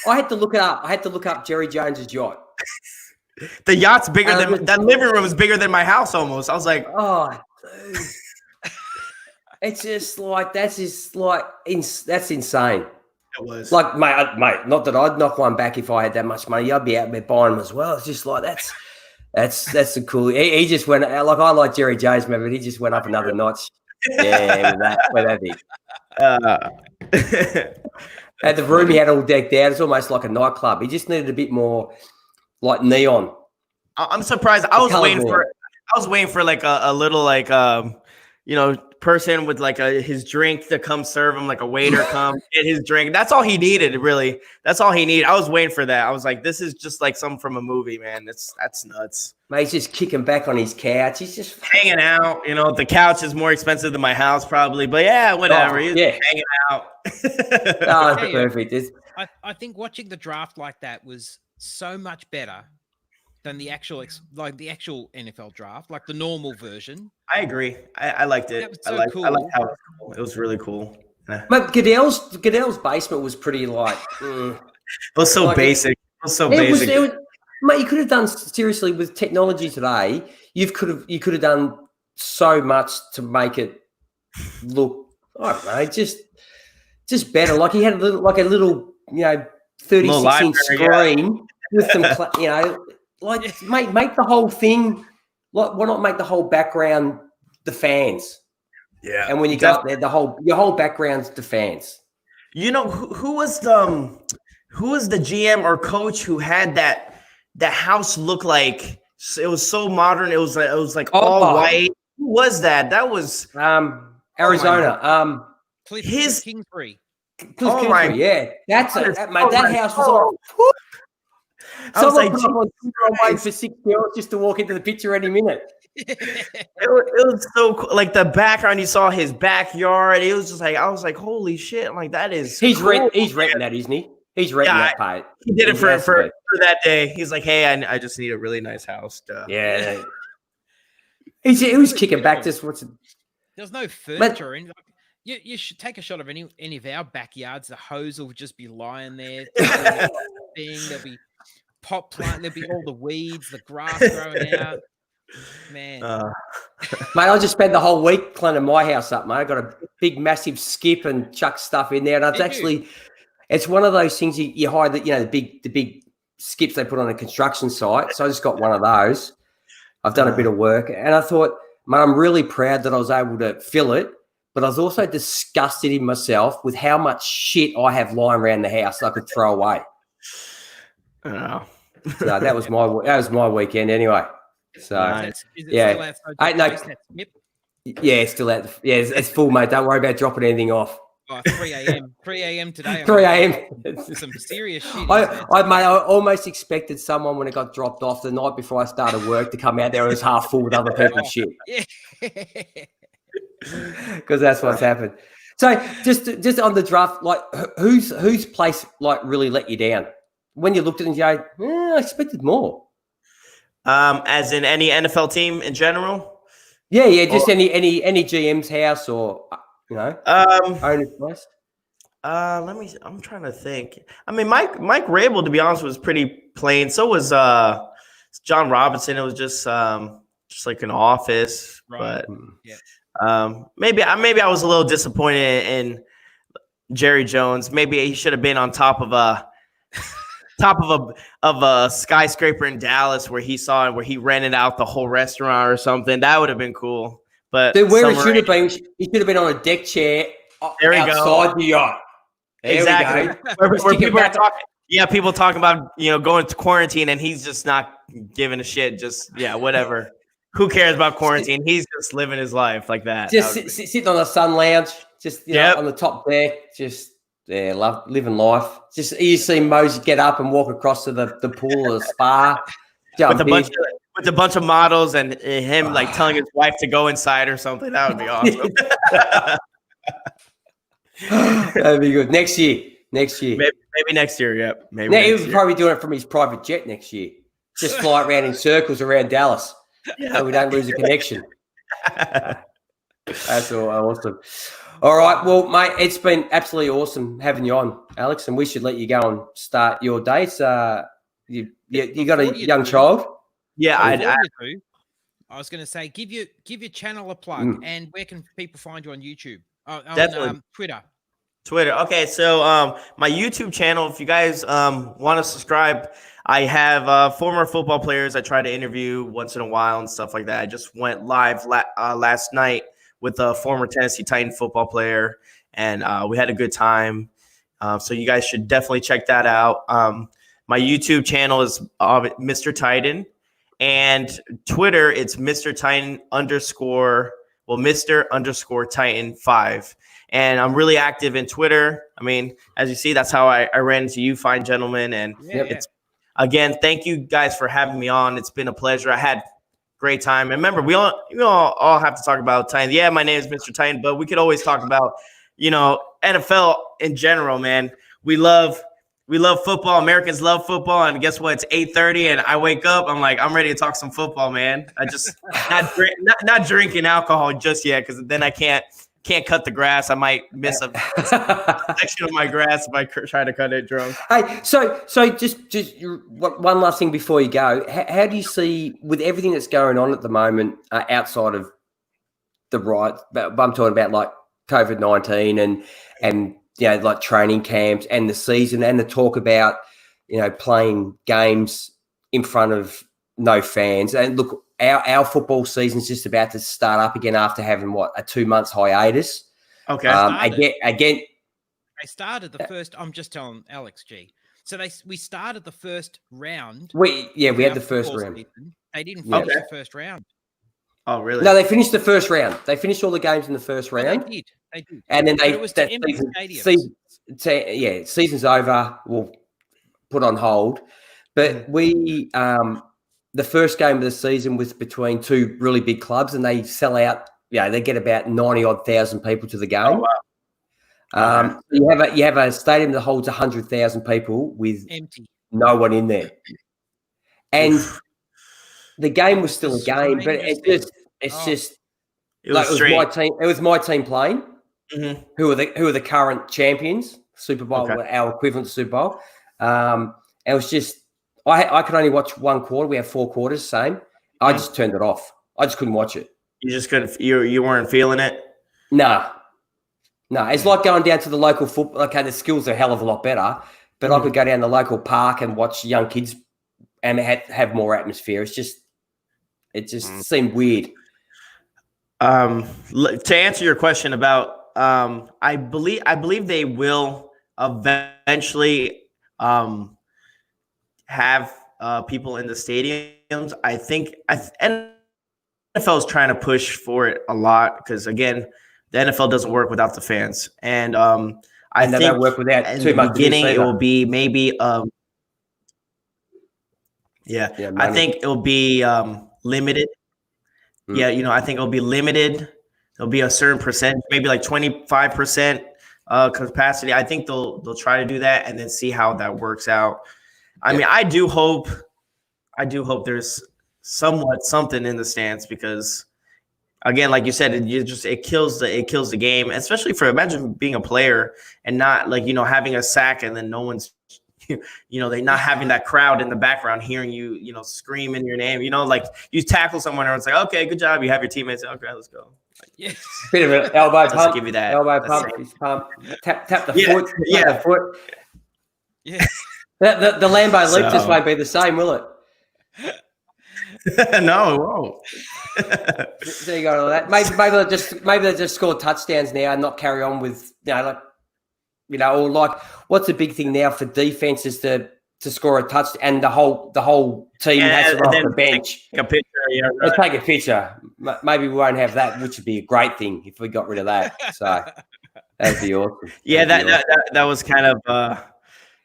I had to look it up. I had to look up Jerry Jones's yacht. The yacht's bigger than that living room is bigger than my house almost. I was like, oh, dude. It's just like that's insane. It was like, mate. Not that I'd knock one back if I had that much money. I'd be out there buying them as well. It's just like that's the cool. He just went like I like Jerry Jones, man, but he just went up another notch. Yeah, with that big. At the room he had all decked out. It's almost like a nightclub. He just needed a bit more like neon. I'm surprised. I was waiting for like a little like person with like his drink to come serve him, like a waiter come get his drink. That's all he needed, really. That's all he needed. I was waiting for that. I was like, this is just like something from a movie, man. That's nuts. Mate, he's just kicking back on his couch. He's just hanging out. The couch is more expensive than my house, probably. But yeah, whatever. He's hanging out. Oh, it's perfect. I think watching the draft like that was so much better than the actual NFL draft, like the normal version. I agree. I liked it. So cool. I liked how it was really cool. But Goodell's basement was pretty like it was so like basic. It was so basic. Mate, you could have done seriously with technology today. You could have done so much to make it look, I don't know, just better. Like he had a little 36-inch screen with some, make the whole thing. Like, why not make the whole background the fans? Yeah. And when you go up there, your whole background's the fans. You know who was the GM or coach who had that house look like it was so modern? It was like all white. Who was that? That was Arizona. Cliff Kingsbury. Yeah, that house was all. I was like, waiting for 6 girls just to walk into the picture any minute. It was so cool. Like the background, you saw his backyard. It was just like, I was like, holy shit! I'm like, that is. He's renting that, isn't he? He's renting that part. He did it for that day. He's like, hey, I just need a really nice house. Yeah. He was kicking back. There's no furniture in. You should take a shot of any of our backyards. The hose will just be lying there. There'll be pot plant. There'll be all the weeds, the grass growing out. Man, mate, I just spent the whole week cleaning my house up, mate. I got a big, massive skip and chuck stuff in there, and it's one of those things you hire that the big skips they put on a construction site. So I just got one of those. I've done a bit of work, and I thought, mate, I'm really proud that I was able to fill it. But I was also disgusted in myself with how much shit I have lying around the house that I could throw away. Oh. So that was my weekend anyway. So yeah, it's still out. Yeah, it's full, mate. Don't worry about dropping anything off. 3 a.m. today. 3 a.m. Some serious shit. I almost expected someone when it got dropped off the night before I started work to come out there. It was half full with other people's shit. Yeah. Because that's what's happened. So just on the draft, like whose place like really let you down when you looked at it and you go, I expected more. As in any NFL team in general? Yeah, just any GM's house or owner's place. I'm trying to think. I mean, Mike Rabel, to be honest, was pretty plain. So was John Robinson. It was just like an office, right. But maybe I was a little disappointed in Jerry Jones. Maybe he should have been on top of a skyscraper in Dallas where he rented out the whole restaurant or something. That would have been cool. But where it should have been, he should have been on a deck chair outside the yacht. Exactly. Where people are talking, people talking about going to quarantine, and he's just not giving a shit. Just whatever. Who cares about quarantine? He's just living his life like that. Just sitting on the sun lounge, just on the top deck, just living life. Just you see Mosey get up and walk across to the pool or the spa with a bunch of models and him like telling his wife to go inside or something. That would be awesome. That'd be good. Next year. Maybe next year. Yep. Maybe he'll probably doing it from his private jet next year. Just fly around in circles around Dallas. So we don't lose a connection. That's all awesome. All right, well, mate, it's been absolutely awesome having you on, Alex, and we should let you go and start your day. So you got a young child? Yeah, I was going to say, give your channel a plug, and where can people find you on YouTube? On Twitter. Okay, so my YouTube channel, if you guys want to subscribe, I have former football players I try to interview once in a while and stuff like that. I just went live last night with a former Tennessee Titan football player, and we had a good time. So you guys should definitely check that out. My YouTube channel is Mr. Titan, and Twitter, it's Mr. Titan Mr. Titan 5. And I'm really active in Twitter. I mean, as you see, that's how I ran into you fine gentlemen. And it's again, thank you guys for having me on. It's been a pleasure. I had a great time. And remember, we all have to talk about Titan. Yeah, my name is Mr. Titan, but we could always talk about, NFL in general, man. We love football. Americans love football. And guess what? It's 8:30 and I wake up. I'm like, I'm ready to talk some football, man. I just not drinking alcohol just yet, because then I can't cut the grass. I might miss a section of my grass if I try to cut it drunk. Hey, so just one last thing before you go. How do you see, with everything that's going on at the moment outside of the right, but I'm talking about like COVID-19 and like training camps and the season and the talk about playing games in front of no fans. And look, our football season's just about to start up again after having a 2 months hiatus. Okay. Again. They started the first. I'm just telling Alex G. So we started the first round. We had the first round. Season. They didn't finish the first round. Oh, really? No, they finished the first round. They finished all the games in the first round. They did. And then it was to empty stadiums. Season's over. We'll put on hold. But we, the first game of the season was between two really big clubs, and they sell out. They get about 90,000 people to the game. Oh, wow. You have a stadium that holds 100,000 people with empty, no one in there, and the game was still a game, but it was my team. It was my team playing. Mm-hmm. Who are the current champions? Super Bowl, our equivalent to Super Bowl. And it was just I could only watch one quarter. We have 4 quarters, same. I just turned it off. I just couldn't watch it. You just couldn't. You weren't feeling it. No, it's like going down to the local football. Okay, the skills are a hell of a lot better, but I could go down the local park and watch young kids and have more atmosphere. It just seemed weird. To answer your question about, I believe they will eventually have people in the stadiums. I think NFL is trying to push for it a lot because, again, the NFL doesn't work without the fans. And I think don't work without in too the much beginning it will be maybe I think it'll be limited. I think it'll be limited. There'll be a certain percentage, maybe like 25% capacity. I think they'll try to do that and then see how that works out. I mean, I do hope there's somewhat something in the stands because, again, like you said, it kills the game, especially for imagine being a player and not having a sack and then no one's they not having that crowd in the background hearing you screaming your name. Like you tackle someone and it's like, okay, good job. You have your teammates. Okay, let's go. Yes. Bit of an elbow pump. Give you that elbow pump. Tap the foot. Yeah. The foot. Yeah. The Lambeau Leap just won't be the same, will it? No, it won't. There you go. That maybe they just score touchdowns now and not carry on with what's the big thing now for defenses to score a touchdown and the whole team has to run off the bench. Take a picture. Yeah, right. Let's take a picture. Maybe we won't have that, which would be a great thing if we got rid of that. So that'd be awesome. Yeah, that was kind of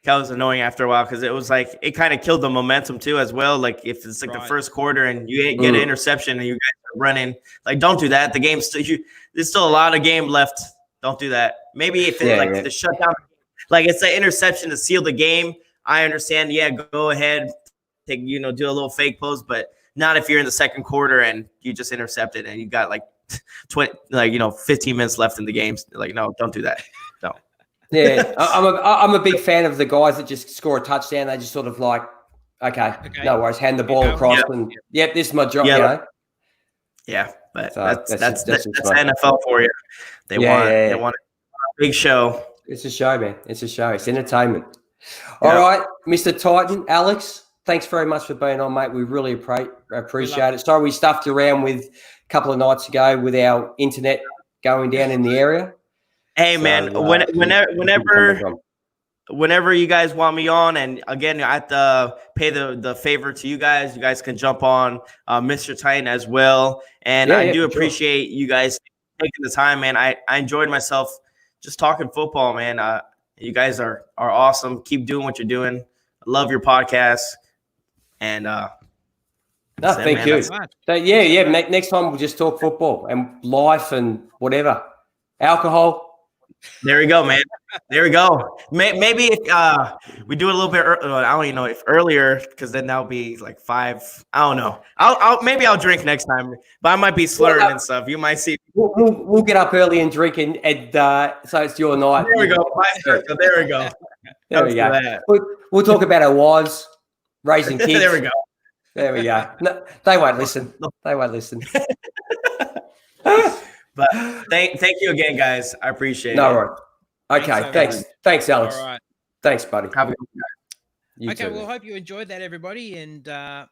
annoying after a while because it was like it kind of killed the momentum too as well. Like if it's like the first quarter and you get an interception and you guys are running, like don't do that. The game's still there's still a lot of game left. Don't do that. Maybe if it's the shutdown, like it's an interception to seal the game. I understand. Yeah, go ahead, do a little fake post, but not if you're in the second quarter and you just intercepted and you got 15 minutes left in the game. Like, no, don't do that. No. Yeah, I'm a big fan of the guys that just score a touchdown. They just sort of like, okay. No worries, hand the ball across and this is my job. Yeah, but that's NFL for you. They want a big show. It's a show, man. It's a show. It's entertainment. All right, Mr. Titan, Alex, thanks very much for being on, mate. We really appreciate it. Sorry we stuffed around with a couple of nights ago with our internet going down in the area. Hey, man, whenever you guys want me on, and again, I have to pay the favor to you guys. You guys can jump on Mr. Titan as well. And I do appreciate you guys taking the time, man. I enjoyed myself just talking football, man. You guys are awesome. Keep doing what you're doing. I love your podcast. And thank you. Next time we'll just talk football and life and whatever. Alcohol. There we go, man. There we go. Maybe if we do it a little bit. I don't even know if earlier, because then that'll be like 5. I don't know. Maybe I'll drink next time, but I might be slurring and stuff. You might see. We'll get up early and drink, and so it's your night. There we go. There we go. There we go. We'll talk about our wives, raising kids. There we go. There we go. No, they won't listen. They won't listen. But thank you again, guys. I appreciate No, it. right. Okay, Thanks, thanks, Alex. All right. Thanks, buddy. Have a good You Okay, too, well, man. hope you enjoyed that, everybody, and that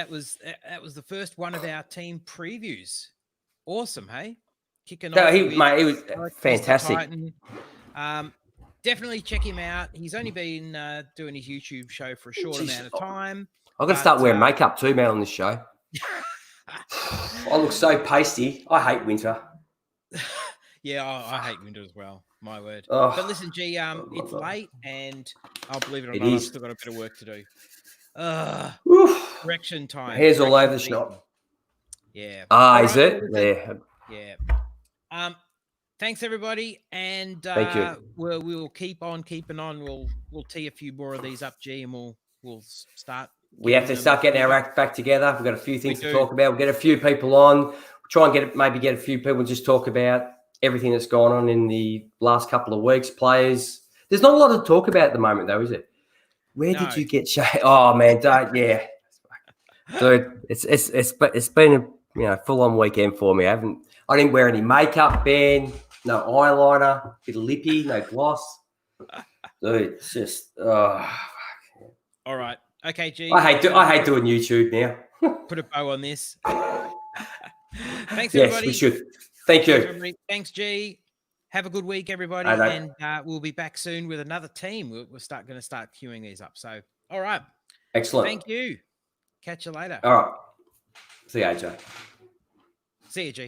was the first one of our team previews. Awesome, hey? Kicking No, off. he with was Alex, Mr. fantastic. Titan. Definitely check him out. He's only been doing his YouTube show for a short Jeez. amount of time. I'm gonna start wearing makeup too, man, on this show. I look so pasty. I hate winter. Yeah, I hate winter as well. My word. Oh, But listen, G, it's late, and I'll believe it or It not, I've is. still got a bit of work to do. oof. Correction time. Hairs all over the correction shop. season. Yeah. Ah, All is right, it? well, listen, Yeah. Yeah. Thanks everybody, and Thank you. we'll keep on keeping on. We'll tee a few more of these up, G, and we'll start. We have to getting start them getting our moving. act back together. We've got a few things to do. talk about. We'll get a few people on. Try and get a few people and just talk about everything that's gone on in the last couple of weeks. Players. There's not a lot to talk about at the moment, though, is it? Where No. did you get Shay? Oh man, don't yeah, dude. It's been a full on weekend for me. I didn't wear any makeup, Ben. No eyeliner, bit of lippy, no gloss. Dude, it's just All right. Okay, G. I hate doing YouTube now. Put a bow on this. Thanks, Yes, everybody. we should. Thank Thanks, you. everybody. Thanks, G. Have a good week, everybody, I know. and we'll be back soon with another team. We're going to start queuing these up. So, all right. Excellent. Thank you. Catch you later. All right. See you, AJ. See you, G.